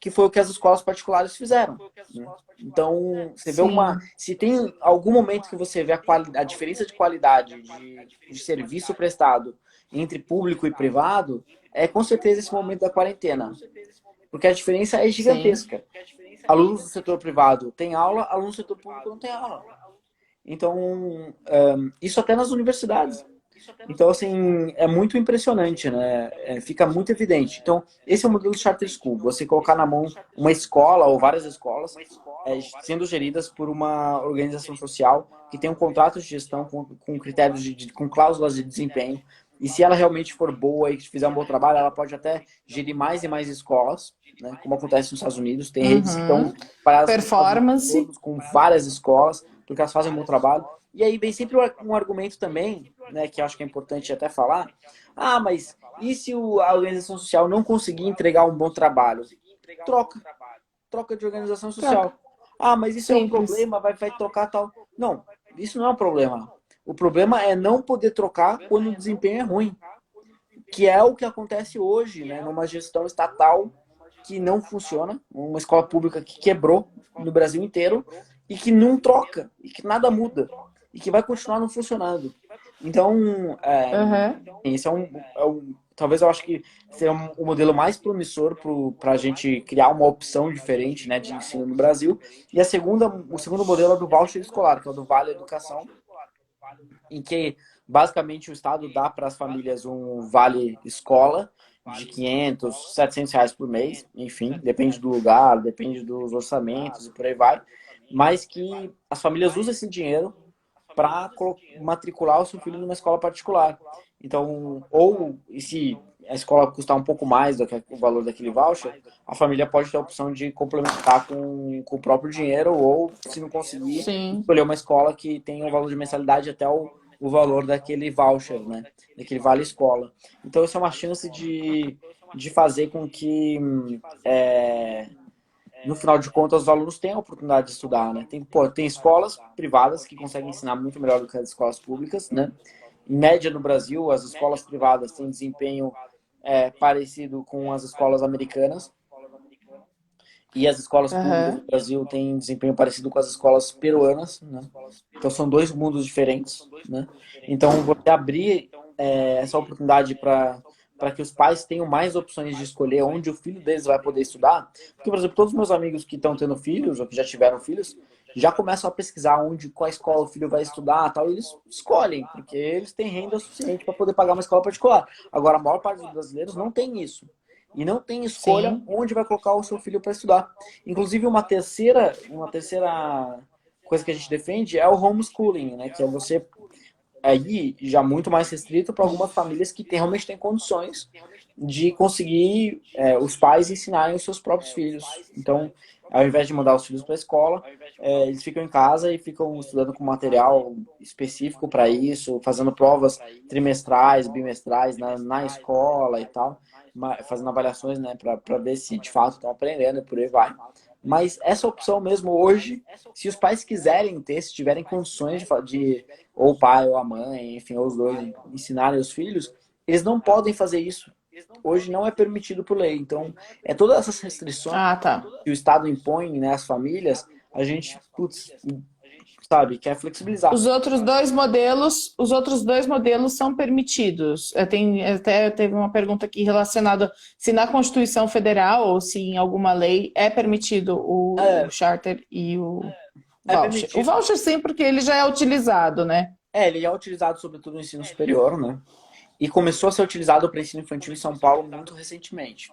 que foi o que as escolas particulares fizeram. Né? Então, você vê Sim, se tem algum momento que você vê a diferença de qualidade de serviço prestado entre público e privado, é com certeza esse momento da quarentena, porque a diferença é sim. gigantesca. Alunos do setor privado têm aula, alunos do setor público não têm aula. Então, isso até nas universidades. Então, assim, é muito impressionante, né? Fica muito evidente. Então, esse é o modelo Charter School. Você colocar na mão uma escola ou várias escolas sendo geridas por uma organização social que tem um contrato de gestão com critérios com cláusulas de desempenho. E se ela realmente for boa e fizer um bom trabalho, ela pode até gerir mais e mais escolas, né? Como acontece nos Estados Unidos. Tem redes que estão Uhum. espalhadas pelos Estados Unidos Performance. todos, com várias escolas, porque elas fazem um bom trabalho. E aí vem sempre um argumento também, né, que eu acho que é importante até falar. Ah, mas e se a organização social não conseguir entregar um bom trabalho? Troca. Troca de organização Troca. social. Ah, mas isso é um Simples. problema, vai trocar tal. Não, isso não é um problema. O problema é não poder trocar quando o desempenho é ruim, que é o que acontece hoje, né, numa gestão estatal que não funciona, uma escola pública que quebrou no Brasil inteiro e que não troca, e que nada muda, e que vai continuar não funcionando. Então, Uhum. esse talvez eu acho que seja o modelo mais promissor para a gente criar uma opção diferente, né, de ensino no Brasil. E o segundo modelo é do voucher escolar, que é o do Vale Educação, em que basicamente o Estado dá para as famílias um vale escola de 500, 700 reais por mês, enfim, depende do lugar, depende dos orçamentos e por aí vai, mas que as famílias usam esse dinheiro para matricular o seu filho numa escola particular. Então, ou e se a escola custar um pouco mais do que o valor daquele voucher, a família pode ter a opção de complementar com o próprio dinheiro, ou, se não conseguir, Sim. escolher uma escola que tenha um valor de mensalidade até o valor daquele voucher, né? Daquele vale escola. Então, isso é uma chance de fazer com que no final de contas, os alunos têm a oportunidade de estudar, né? Tem escolas privadas que conseguem ensinar muito melhor do que as escolas públicas, né? Em média, no Brasil, as escolas privadas têm desempenho parecido com as escolas americanas e as escolas públicas do Uhum. Brasil têm desempenho parecido com as escolas peruanas, né? Então, são dois mundos diferentes, né? Então, você abrir essa oportunidade para que os pais tenham mais opções de escolher onde o filho deles vai poder estudar. Porque, por exemplo, todos os meus amigos que estão tendo filhos ou que já tiveram filhos já começam a pesquisar qual escola o filho vai estudar, tal, e eles escolhem, porque eles têm renda suficiente para poder pagar uma escola particular. Agora, a maior parte dos brasileiros não tem isso. E não tem escolha Sim. onde vai colocar o seu filho para estudar. Inclusive, uma terceira coisa que a gente defende é o homeschooling, né? Que é você aí já muito mais restrito para algumas famílias que realmente têm condições de conseguir os pais ensinarem os seus próprios filhos. Então, ao invés de mandar os filhos para a escola, eles ficam em casa e ficam estudando com material específico para isso, fazendo provas trimestrais, bimestrais na escola e tal, fazendo avaliações, né, para ver se de fato estão aprendendo e por aí vai. Mas essa opção mesmo hoje, se os pais quiserem ter, se tiverem condições ou o pai ou a mãe, enfim, ou os dois, ensinarem os filhos, eles não podem fazer isso. Hoje não é permitido por lei. Então, todas essas restrições Ah, tá. que o Estado impõe, né, às famílias, a gente, putz, sabe, quer flexibilizar. Os outros dois modelos são permitidos. Até teve uma pergunta aqui relacionada se na Constituição Federal ou se em alguma lei é permitido o É, charter e o é voucher. O permitido. voucher sim, porque ele já é utilizado, né? Ele é utilizado sobretudo no ensino superior, né? E começou a ser utilizado para ensino infantil em São Paulo muito recentemente.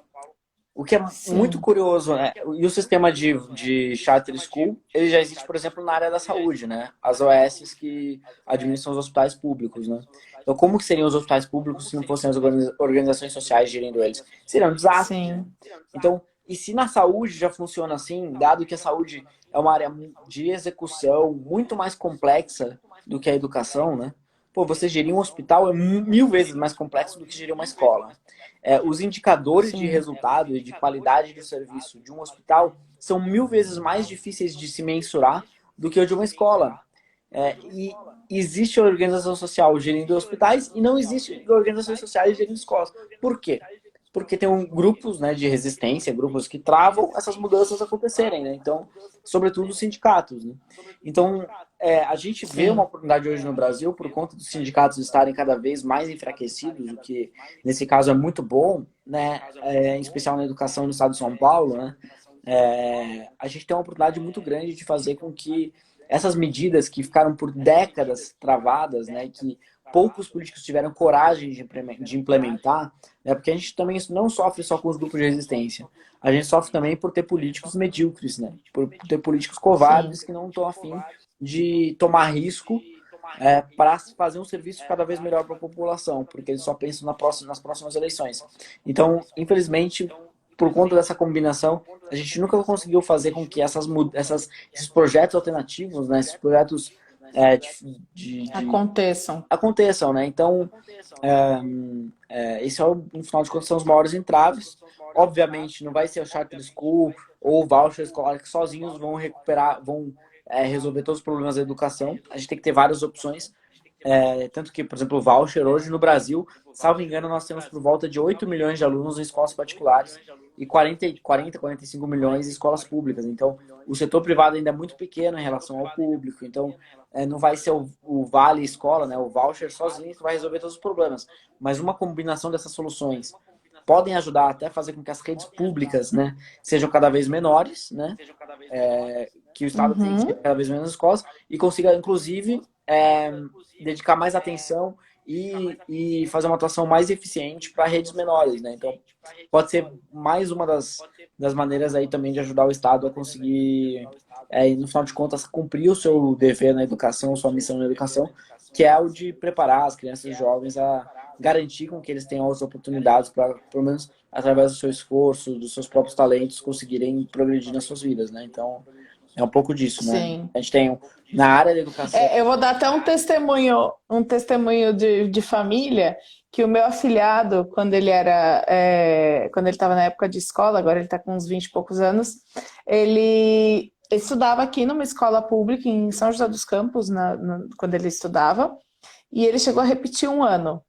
O que é muito Sim. curioso, né? E o sistema de charter school, ele já existe, por exemplo, na área da saúde, né? As OSs que administram os hospitais públicos, né? Então, como que seriam os hospitais públicos se não fossem as organizações sociais gerindo eles? Seria um desastre, né? Sim. Então, e se na saúde já funciona assim, dado que a saúde é uma área de execução muito mais complexa do que a educação, né? Pô, você gerir um hospital é 1000 vezes mais complexo do que gerir uma escola. Os indicadores de Sim. resultado e de qualidade do serviço de um hospital são 1000 vezes mais difíceis de se mensurar do que o de uma escola. E existe a organização social gerindo hospitais e não existe organizações sociais gerindo escolas. Por quê? Porque tem grupos, né, de resistência, grupos que travam essas mudanças acontecerem, né? Então, sobretudo os sindicatos, né? Então, a gente vê uma Sim. oportunidade hoje no Brasil por conta dos sindicatos estarem cada vez mais enfraquecidos, o que nesse caso é muito bom, né? Em especial na educação no estado de São Paulo, né? A gente tem uma oportunidade muito grande de fazer com que essas medidas que ficaram por décadas travadas, né, que poucos políticos tiveram coragem de implementar, né, porque a gente também não sofre só com os grupos de resistência, a gente sofre também por ter políticos medíocres, né, por ter políticos Sim. covardes que não estão afim de tomar risco para fazer um serviço cada vez melhor para a população, porque eles só pensam nas próximas eleições. Então, infelizmente, por conta dessa combinação, a gente nunca conseguiu fazer com que esses projetos alternativos, né, esses projetos Aconteçam. aconteçam, né? Então, esse no final de contas, são os maiores entraves. Obviamente, não vai ser o Charter School ou o voucher escolar que sozinhos vão recuperar, vão resolver todos os problemas da educação. A gente tem que ter várias opções. Tanto que, por exemplo, o voucher hoje no Brasil, salvo engano, nós temos por volta de 8 milhões de alunos em escolas particulares e 45 milhões em escolas públicas. Então, o setor privado ainda é muito pequeno em relação ao público. Então, não vai ser o Vale Escola, né, o voucher sozinho que vai resolver todos os problemas. Mas uma combinação dessas soluções podem ajudar até a fazer com que as redes públicas, né, sejam cada vez menores, né, que o Estado tem Uhum. cada vez menos escolas e consiga, inclusive, dedicar mais atenção e fazer uma atuação mais eficiente para redes menores, né? Então, pode ser mais uma das maneiras aí também de ajudar o Estado a conseguir, no final de contas, cumprir o seu dever na educação, sua missão na educação, que é o de preparar as crianças e jovens a garantir com que eles tenham as oportunidades para, pelo menos, através do seu esforço, dos seus próprios talentos, conseguirem progredir nas suas vidas, né? Então, é um pouco disso, né? Sim. A gente tem, na área da educação, Eu vou dar até um testemunho de família, que o meu afilhado, quando ele estava na época de escola, agora ele está com uns 20 e poucos anos, ele estudava aqui numa escola pública em São José dos Campos, quando ele estudava, e ele chegou a repetir um ano.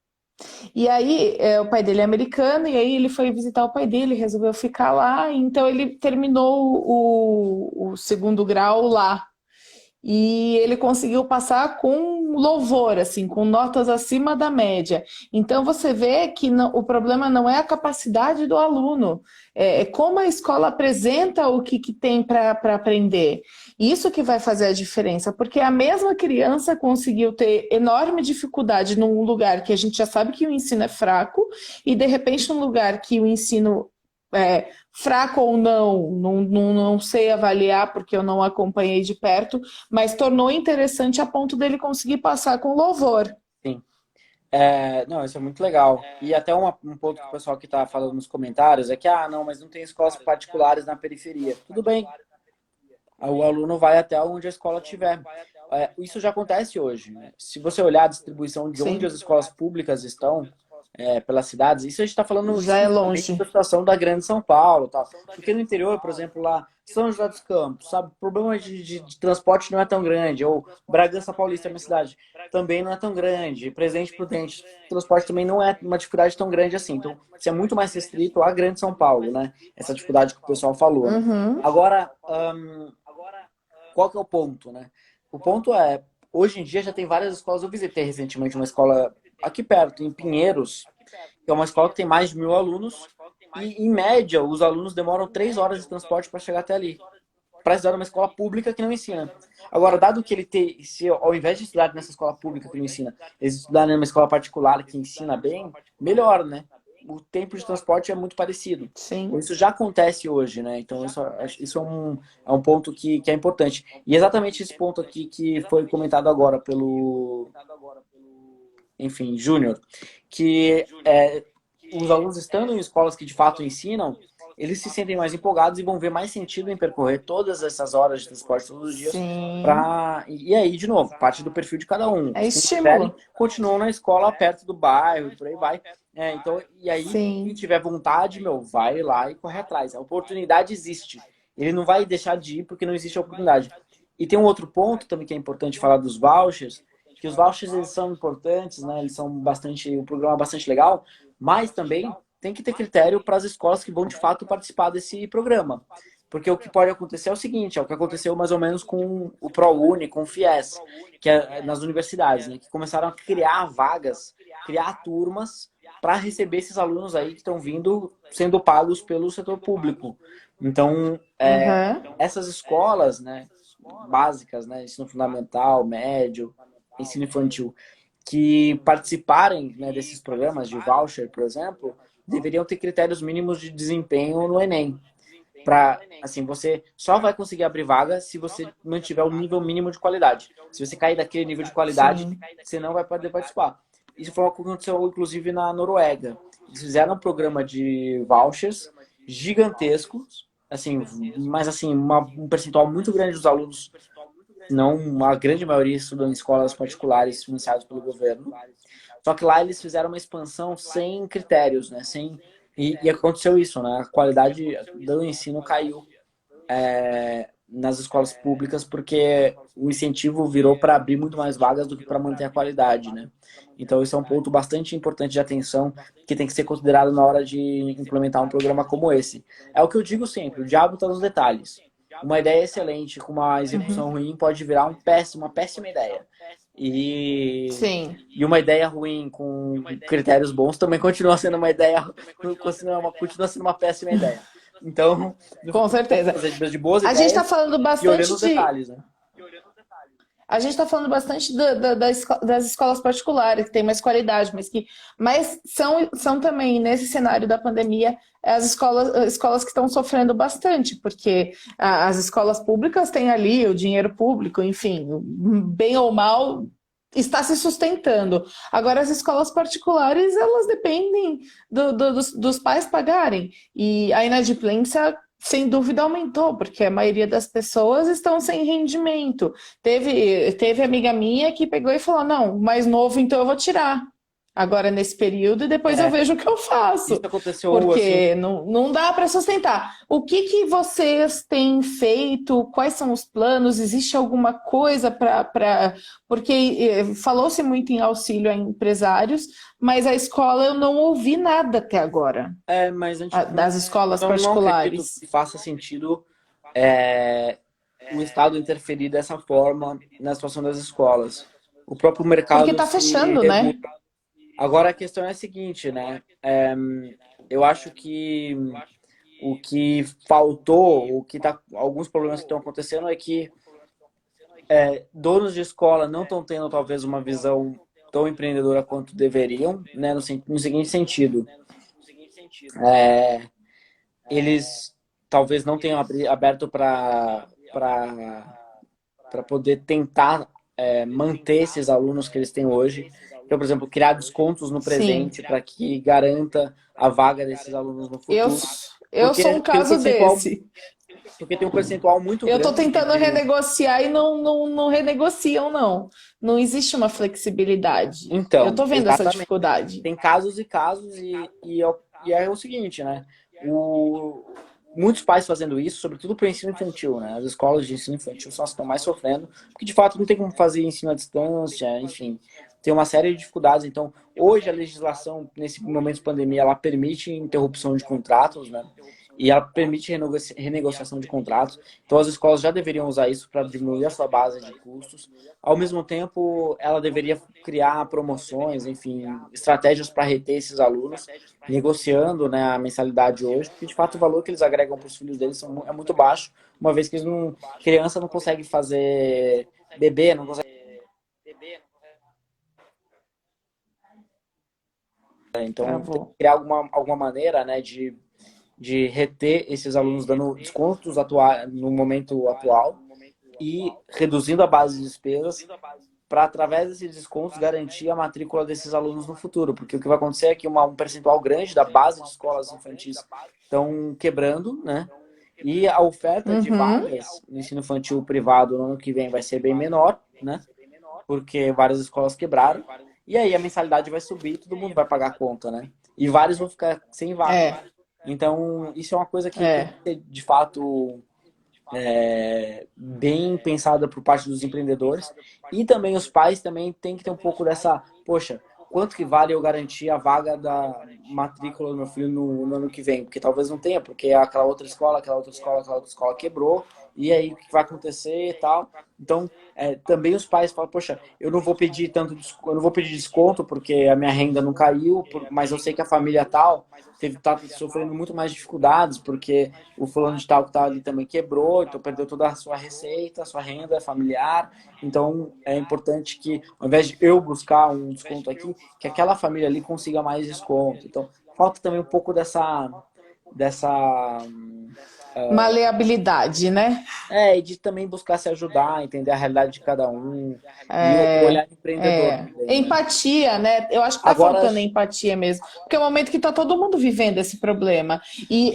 E aí, o pai dele é americano, e aí ele foi visitar o pai dele, resolveu ficar lá, então ele terminou o segundo grau lá. E ele conseguiu passar com louvor, assim, com notas acima da média. Então você vê que o problema não é a capacidade do aluno, é como a escola apresenta o que tem para aprender. Isso que vai fazer a diferença, porque a mesma criança conseguiu ter enorme dificuldade num lugar que a gente já sabe que o ensino é fraco, e de repente num lugar que o ensino fraco ou não sei avaliar porque eu não acompanhei de perto, mas tornou interessante a ponto dele conseguir passar com louvor. sim. Não, isso é muito legal. E até um ponto que o pessoal que está falando nos comentários é que, não, mas não tem escolas particulares na periferia. Tudo bem, o aluno vai até onde a escola estiver. Isso já acontece hoje, né? Se você olhar a distribuição de onde Sim, as escolas públicas estão pelas cidades, isso a gente está falando já é especificamente da longe. situação da Grande São Paulo, tal. Porque no interior, por exemplo, lá São José dos Campos, sabe, o problema de transporte não é tão grande, ou Bragança Paulista, minha cidade, também não é tão grande, Presidente Prudente, transporte também não é uma dificuldade tão grande assim. Então, isso é muito mais restrito à Grande São Paulo, né? Essa dificuldade que o pessoal falou, né? Uhum. Agora, qual que é o ponto, né? O ponto é, hoje em dia já tem várias escolas. Eu visitei recentemente uma escola aqui perto, em Pinheiros, que é uma escola que tem mais de 1.000 alunos, e em média os alunos demoram 3 horas de transporte para chegar até ali, para estudar numa escola pública que não ensina. Agora, dado que se ao invés de estudar nessa escola pública que não ensina, eles estudarem numa escola particular que ensina bem, melhor, né? O tempo de transporte é muito parecido. Sim. Isso já acontece hoje, né? Então, isso é um ponto que é importante. E exatamente esse ponto aqui que foi comentado agora enfim, Júnior, que os alunos estando em escolas que de fato ensinam, eles se sentem mais empolgados e vão ver mais sentido em percorrer todas essas horas de transporte todos os dias. Sim. E aí, de novo, parte do perfil de cada um. É Se não tiverem, estímulo. continuam na escola perto do bairro e por aí vai. Então, e aí, quem Sim. tiver vontade, vai lá e corre atrás. A oportunidade existe. Ele não vai deixar de ir porque não existe a oportunidade. E tem um outro ponto também que é importante falar dos vouchers, que os vouchers eles são importantes, né? Eles são o programa é bastante legal, mas também tem que ter critério para as escolas que vão de fato participar desse programa. Porque o que pode acontecer é o seguinte, é o que aconteceu mais ou menos com o ProUni, com o FIES, que é nas universidades, né? Que começaram a criar vagas, criar turmas para receber esses alunos aí que estão vindo sendo pagos pelo setor público. Então, Uhum. essas escolas, né? básicas, né, ensino fundamental, médio, ensino infantil, que participarem, né, desses programas de voucher, por exemplo, deveriam ter critérios mínimos de desempenho no Enem. Para, assim, você só vai conseguir abrir vaga se você mantiver o nível mínimo de qualidade. Se você cair daquele nível de qualidade, Sim. você não vai poder participar. Isso foi o que aconteceu, inclusive, na Noruega. Eles fizeram um programa de vouchers gigantescos, assim, mas assim, um percentual muito grande dos alunos, não a grande maioria, estudam em escolas particulares financiadas pelo governo. Só que lá eles fizeram uma expansão sem critérios, né? E aconteceu isso, né? A qualidade do ensino caiu nas escolas públicas porque o incentivo virou para abrir muito mais vagas do que para manter a qualidade, né? Então isso é um ponto bastante importante de atenção que tem que ser considerado na hora de implementar um programa como esse. É o que eu digo sempre, o diabo está nos detalhes. Uma ideia excelente com uma execução Uhum. ruim pode virar uma péssima ideia. E, Sim, e uma ideia ruim com critérios bons também continua sendo uma ideia, continua sendo uma péssima ideia. Então, no com futuro, vamos certeza. fazer de boas A gente está ideias falando e olhando bastante os de detalhes, né? A gente está falando bastante das escolas particulares, que tem mais qualidade, mas são também, nesse cenário da pandemia, escolas que estão sofrendo bastante, porque as escolas públicas têm ali o dinheiro público, enfim, bem ou mal, está se sustentando. Agora, as escolas particulares, elas dependem dos pais pagarem, e a inadimplência, sem dúvida, aumentou, porque a maioria das pessoas estão sem rendimento. Teve amiga minha que pegou e falou: não, mais novo, então eu vou tirar agora nesse período e depois eu É, vejo o que eu isso faço, aconteceu assim. porque não dá para sustentar. O que vocês têm feito? Quais são os planos? Existe alguma coisa porque falou-se muito em auxílio a empresários, mas a escola eu não ouvi nada até agora, Mas das escolas não acredito particulares. que faça sentido é, o Estado interferir dessa forma na situação das escolas. O próprio Porque mercado está se fechando, regula. né? Agora a questão é a seguinte, né? Eu acho que o que faltou, alguns problemas que estão acontecendo é que donos de escola não estão tendo talvez uma visão tão empreendedora quanto deveriam, né? No seguinte sentido, eles talvez não tenham aberto para poder tentar manter esses alunos que eles têm hoje. Então, por exemplo, criar descontos no Sim. presente para que garanta a vaga desses alunos no Eu, futuro. eu sou Porque um caso desse. tem um percentual muito Eu estou grande tentando de. renegociar e não renegociam, não. Não existe uma flexibilidade. Eu Então, estou vendo essa exatamente. dificuldade. Tem casos e casos, e é o seguinte, né? Muitos pais fazendo isso, sobretudo para o ensino infantil, né? As escolas de ensino infantil são as que estão mais sofrendo, porque de fato não tem como fazer ensino à distância, enfim, tem uma série de dificuldades. Então, hoje a legislação, nesse momento de pandemia, ela permite interrupção de contratos, né? E ela permite renegociação de contratos. Então, as escolas já deveriam usar isso para diminuir a sua base de custos. Ao mesmo tempo, ela deveria criar promoções, enfim, estratégias para reter esses alunos, negociando, né, a mensalidade hoje, porque de fato o valor que eles agregam para os filhos deles é muito baixo, uma vez que criança não consegue fazer bebê, não consegue. Então, tem que Travou. criar alguma maneira, né, de reter esses alunos dando descontos no momento atual e reduzindo a base de despesas para, através desses descontos, garantir a matrícula desses alunos no futuro. Porque o que vai acontecer é que um percentual grande da base de escolas infantis estão quebrando, né? E a oferta de Uhum. vagas no ensino infantil privado no ano que vem vai ser bem menor, né? Porque várias escolas quebraram. E aí a mensalidade vai subir e todo mundo vai pagar a conta, né? E vários vão ficar sem vaga. É, Então, isso é uma coisa que tem é. que ser, de fato, bem pensada por parte dos empreendedores. E também os pais também têm que ter um pouco dessa, poxa, quanto que vale eu garantir a vaga da matrícula do meu filho no ano que vem? Porque talvez não tenha, porque aquela outra escola quebrou e aí o que vai acontecer e tal. Então, também os pais falam, poxa, eu não vou pedir eu não vou pedir desconto porque a minha renda não caiu, mas eu sei que a família tal tá sofrendo muito mais dificuldades porque o fulano de tal que tá ali também quebrou, então perdeu toda a sua receita, a sua renda familiar. Então, é importante que, ao invés de eu buscar um desconto aqui, que aquela família ali consiga mais desconto. Então, falta também um pouco dessa Maleabilidade, né? e de também buscar se ajudar, entender a realidade de cada um e o É, olhar empreendedor também, né? empatia, né? Eu acho que tá Agora, faltando empatia mesmo, porque é o momento que tá todo mundo vivendo esse problema. E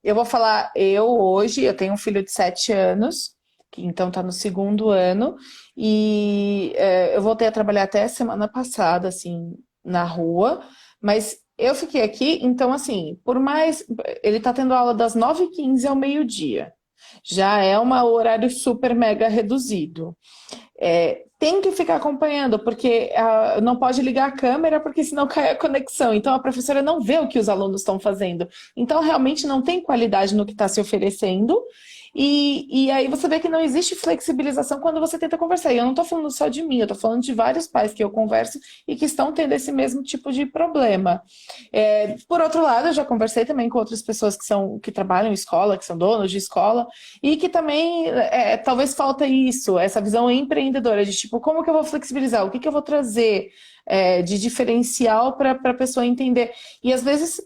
eu vou falar, eu hoje, eu tenho um filho de 7 anos, que então tá no segundo ano, e eu voltei a trabalhar até semana passada, assim, na rua, mas eu fiquei aqui, então assim, por mais, ele tá tendo aula das 9h15 ao meio-dia. Já é um horário super mega reduzido. Tem que ficar acompanhando, porque não pode ligar a câmera, porque senão cai a conexão. Então a professora não vê o que os alunos estão fazendo. Então realmente não tem qualidade no que está se oferecendo. E aí você vê que não existe flexibilização quando você tenta conversar. E eu não estou falando só de mim, eu estou falando de vários pais que eu converso e que estão tendo esse mesmo tipo de problema. Por outro lado, eu já conversei também com outras pessoas que trabalham em escola, que são donos de escola, e que também talvez falta isso, essa visão empreendedora de tipo, como que eu vou flexibilizar? O que que eu vou trazer de diferencial para a pessoa entender? E às vezes,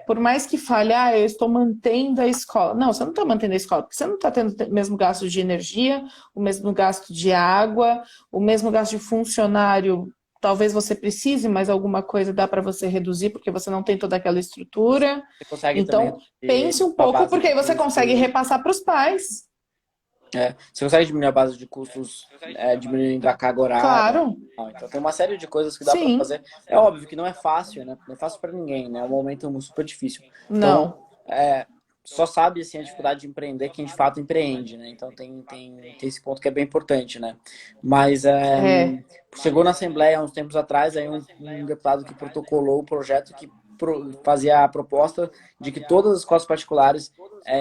por mais que fale, eu estou mantendo a escola. Não, você não está mantendo a escola, porque você não está tendo o mesmo gasto de energia, o mesmo gasto de água, o mesmo gasto de funcionário. Talvez você precise, mas alguma coisa dá para você reduzir, porque você não tem toda aquela estrutura. você consegue também Então, pense um a pouco, base porque de aí você consegue custo. repassar para os pais. Você consegue diminuir a base de custos, diminuindo a carga horária. Claro, Então tem uma série de coisas que dá para sim, fazer. É óbvio que não é fácil, né? Não é fácil para ninguém, né? É um momento super difícil. Então, não. só sabe assim, a dificuldade de empreender quem de fato empreende, né? Então tem esse ponto que é bem importante, né? Mas É, chegou na Assembleia há uns tempos atrás aí um deputado que protocolou o projeto que fazia a proposta de que todas as escolas particulares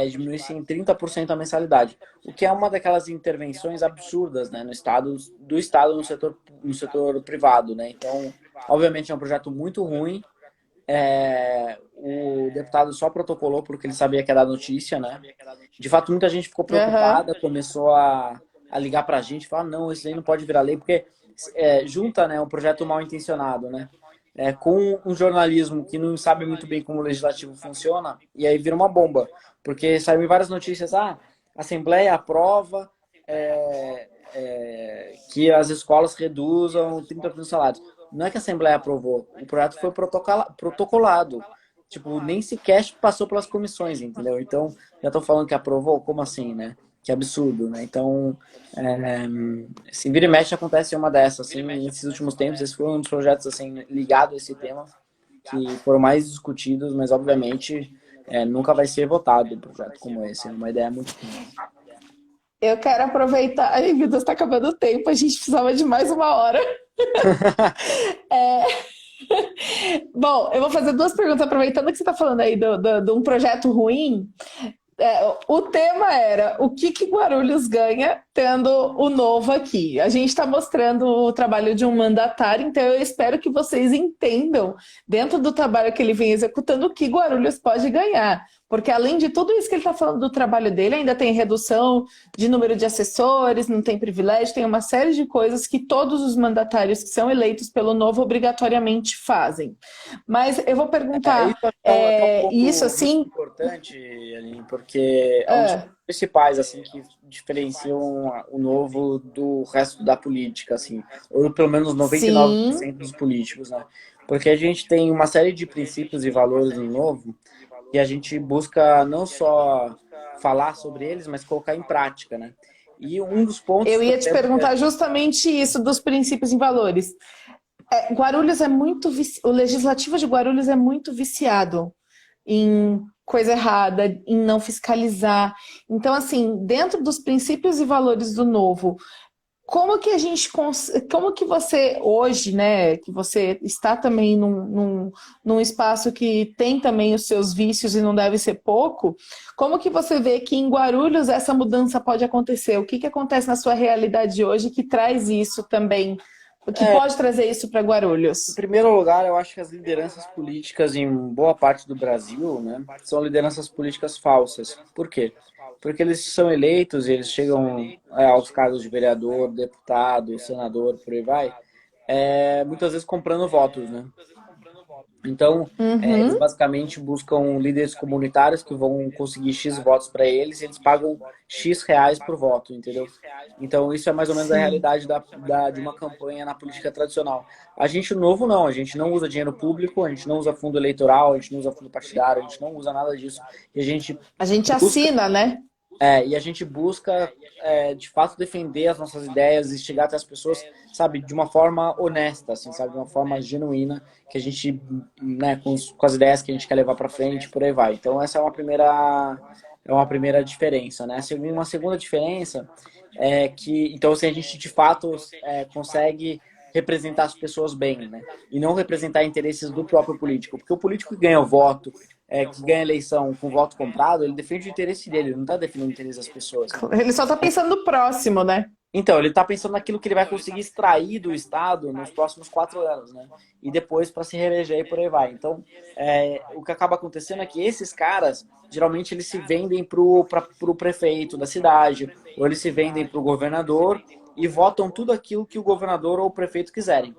diminuíssem em 30% a mensalidade, o que é uma daquelas intervenções absurdas, né, do Estado no setor privado, né? Então, obviamente é um projeto muito ruim. O deputado só protocolou porque ele sabia que ia dar notícia, né? De fato, muita gente ficou aham. preocupada, começou a ligar pra gente e falar, não, isso aí não pode virar lei, porque junta, né, um projeto mal intencionado, né? Com um jornalismo que não sabe muito bem como o legislativo funciona, e aí vira uma bomba. Porque saem várias notícias, a Assembleia aprova que as escolas reduzam 30% dos salários. Não é que a Assembleia aprovou, o projeto foi protocolado. Tipo, nem sequer passou pelas comissões, entendeu? Então, já estão falando que aprovou? Como assim, né? Que absurdo, né? Então, assim, vira e mexe acontece uma dessas, assim, nesses últimos tempos, esse foi um dos projetos, assim, ligado a esse tema, que foram mais discutidos, mas, obviamente, nunca vai ser votado um projeto como esse, é uma ideia muito ruim. Eu quero aproveitar. Ai, meu Deus, está acabando o tempo, a gente precisava de mais uma hora. É, Bom, eu vou fazer duas perguntas, aproveitando que você está falando aí de um projeto ruim. O tema era o que Guarulhos ganha tendo o novo aqui. A gente está mostrando o trabalho de um mandatário, então eu espero que vocês entendam, dentro do trabalho que ele vem executando, o que Guarulhos pode ganhar. Porque além de tudo isso que ele está falando do trabalho dele, ainda tem redução de número de assessores, não tem privilégio, tem uma série de coisas que todos os mandatários que são eleitos pelo novo obrigatoriamente fazem. Mas eu vou Isso perguntar, acho que é até um isso pouco assim, importante, Aline, porque é um dos pontos principais, assim, que diferenciam o novo do resto da política, assim, ou pelo menos sim. 99% dos políticos, né? Porque a gente tem uma série de princípios e valores no novo que a gente busca não só falar sobre eles, mas colocar em prática, né? E um dos pontos, Eu por ia te exemplo, que perguntar justamente isso dos princípios e valores. Guarulhos é muito o legislativo de Guarulhos é muito viciado em coisa errada, em não fiscalizar. Então, assim, dentro dos princípios e valores do novo, Como que a gente, como que você hoje, né, que você está também num espaço que tem também os seus vícios e não deve ser pouco, como que você vê que em Guarulhos essa mudança pode acontecer? O que que acontece na sua realidade hoje que traz isso também, o que É, pode trazer isso para em Guarulhos? primeiro lugar, eu acho que as lideranças políticas em boa parte do Brasil, né, são lideranças políticas falsas. Por quê? Porque eles são eleitos e eles chegam aos cargos de vereador, deputado, senador, por aí vai, muitas vezes comprando votos, né? Então, eles Uhum, basicamente buscam líderes comunitários que vão conseguir X votos para eles e eles pagam X reais por voto, entendeu? Então, isso é mais ou menos a sim. realidade de uma campanha na política tradicional. A gente novo não, a gente não usa dinheiro público, a gente não usa fundo eleitoral, a gente não usa fundo partidário, a gente não usa nada disso. E a gente A gente busca assina, né? e a gente busca, de fato, defender as nossas ideias e chegar até as pessoas, sabe, de uma forma honesta, assim, sabe, de uma forma genuína, que a gente, né, com as ideias que a gente quer levar para frente, por aí vai. Então, essa é uma primeira diferença, né? Uma segunda diferença é que, então, assim, a gente, de fato, consegue representar as pessoas bem, né? E não representar interesses do próprio político. Porque o político que ganha o voto que ganha eleição com voto comprado, ele defende o interesse dele, ele não está defendendo o interesse das pessoas. Ele só tá pensando no próximo, né? Então, ele está pensando naquilo que ele vai conseguir extrair do Estado nos próximos 4 anos, né? E depois para se reeleger e por aí vai. Então, o que acaba acontecendo é que esses caras, geralmente, eles se vendem para o prefeito da cidade, ou eles se vendem para o governador e votam tudo aquilo que o governador ou o prefeito quiserem.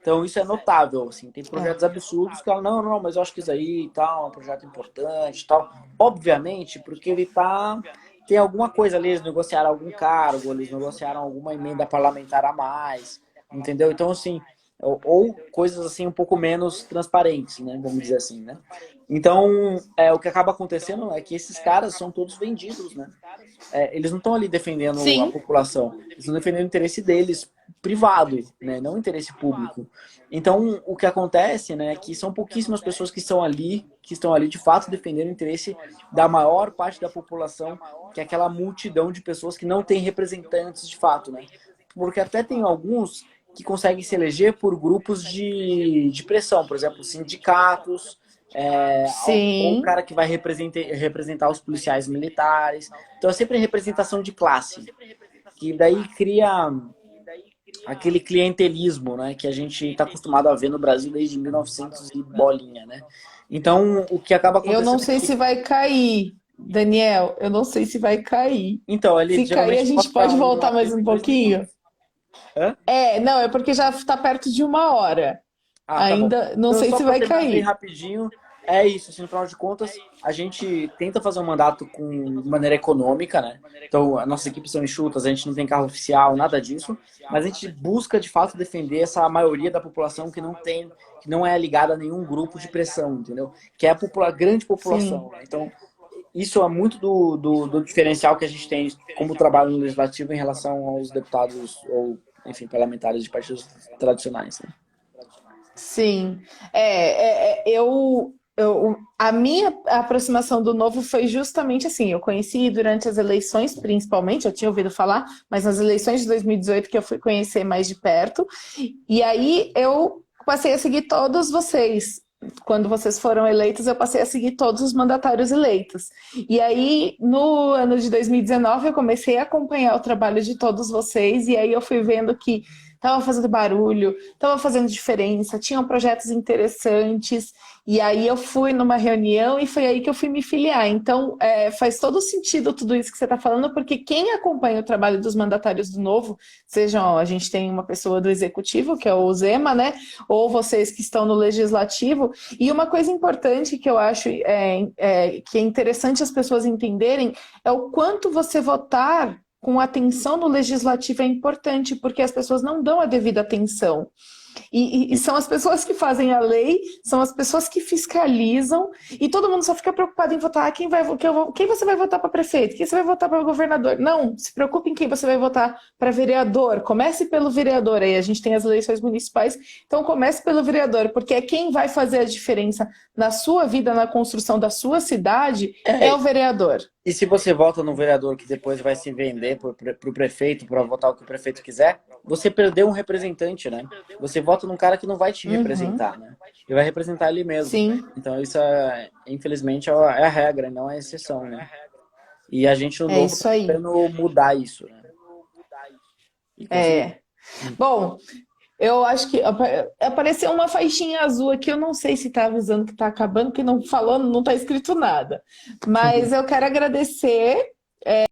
Então isso é notável, assim, tem É. projetos absurdos que falam, não, não, mas eu acho que isso aí tal, é um projeto importante e tal. Obviamente, porque tem alguma coisa ali, eles negociaram algum cargo, eles negociaram alguma emenda parlamentar a mais, entendeu? Então, assim, ou coisas assim um pouco menos transparentes, né? Vamos dizer assim, né? Então, o que acaba acontecendo é que esses caras são todos vendidos, né? Eles não estão ali defendendo a Sim. população, eles estão defendendo o interesse deles privado, né? Não o interesse público. Então, o que acontece, né, é que são pouquíssimas pessoas que estão ali de fato defendendo o interesse da maior parte da população, que é aquela multidão de pessoas que não tem representantes de fato, né? Porque até tem alguns que conseguem se eleger por grupos de pressão, por exemplo, sindicatos, ou o Sim. cara que vai representar os policiais militares. Então é sempre representação de classe, que daí cria aquele clientelismo, né, que a gente está acostumado a ver no Brasil desde 1900 e bolinha, né? Então, o que acaba Eu não acontecendo é sei que, se vai cair, Daniel. Eu não sei se vai cair. então, ele Se cair, a geralmente gente mostra pode um voltar a mais um 32 pouquinho? minutos. Hã? Não, é porque já está perto de 1 hora. Ah, tá bom. Ainda não Então, sei só se para vai terminar bem cair. rapidinho, é isso, assim, no final de contas, a gente tenta fazer um mandato de maneira econômica, né? Então, as nossas equipes são enxutas, a gente não tem carro oficial, nada disso, mas a gente busca, de fato, defender essa maioria da população que não é ligada a nenhum grupo de pressão, entendeu? Que é a grande Sim. população, né? Então, isso é muito do diferencial que a gente tem como trabalho no legislativo em relação aos deputados ou, enfim, parlamentares de partidos tradicionais, né? Sim, a minha aproximação do novo foi justamente assim. Eu conheci durante as eleições, principalmente, eu tinha ouvido falar, mas nas eleições de 2018 que eu fui conhecer mais de perto. E aí eu passei a seguir todos vocês. Quando vocês foram eleitos, eu passei a seguir todos os mandatários eleitos. E aí, no ano de 2019, eu comecei a acompanhar o trabalho de todos vocês, e aí eu fui vendo que estava fazendo barulho, estava fazendo diferença, tinham projetos interessantes, e aí eu fui numa reunião e foi aí que eu fui me filiar. Então, faz todo sentido tudo isso que você está falando, porque quem acompanha o trabalho dos mandatários do Novo, sejam, a gente tem uma pessoa do executivo, que é o Zema, né? Ou vocês que estão no legislativo. E uma coisa importante que eu acho que é interessante as pessoas entenderem é o quanto você votar com atenção no legislativo é importante, porque as pessoas não dão a devida atenção. E são as pessoas que fazem a lei, são as pessoas que fiscalizam, e todo mundo só fica preocupado em votar quem você vai votar para prefeito, quem você vai votar para governador. Não, se preocupe em quem você vai votar para vereador. Comece pelo vereador. Aí a gente tem as eleições municipais, então comece pelo vereador, porque é quem vai fazer a diferença na sua vida, na construção da sua cidade, é o vereador. E se você vota no vereador que depois vai se vender para o prefeito, para votar o que o prefeito quiser, você perdeu um representante, né? Você vota num cara que não vai te representar, né? E vai representar ele mesmo. Sim. Então isso, infelizmente, é a regra, não é a exceção, né? E a gente no É Novo isso tá aí. tentando mudar isso, né? E conseguir. Bom, eu acho que apareceu uma faixinha azul aqui, eu não sei se está avisando que está acabando, porque não falando, não está escrito nada. Mas eu quero agradecer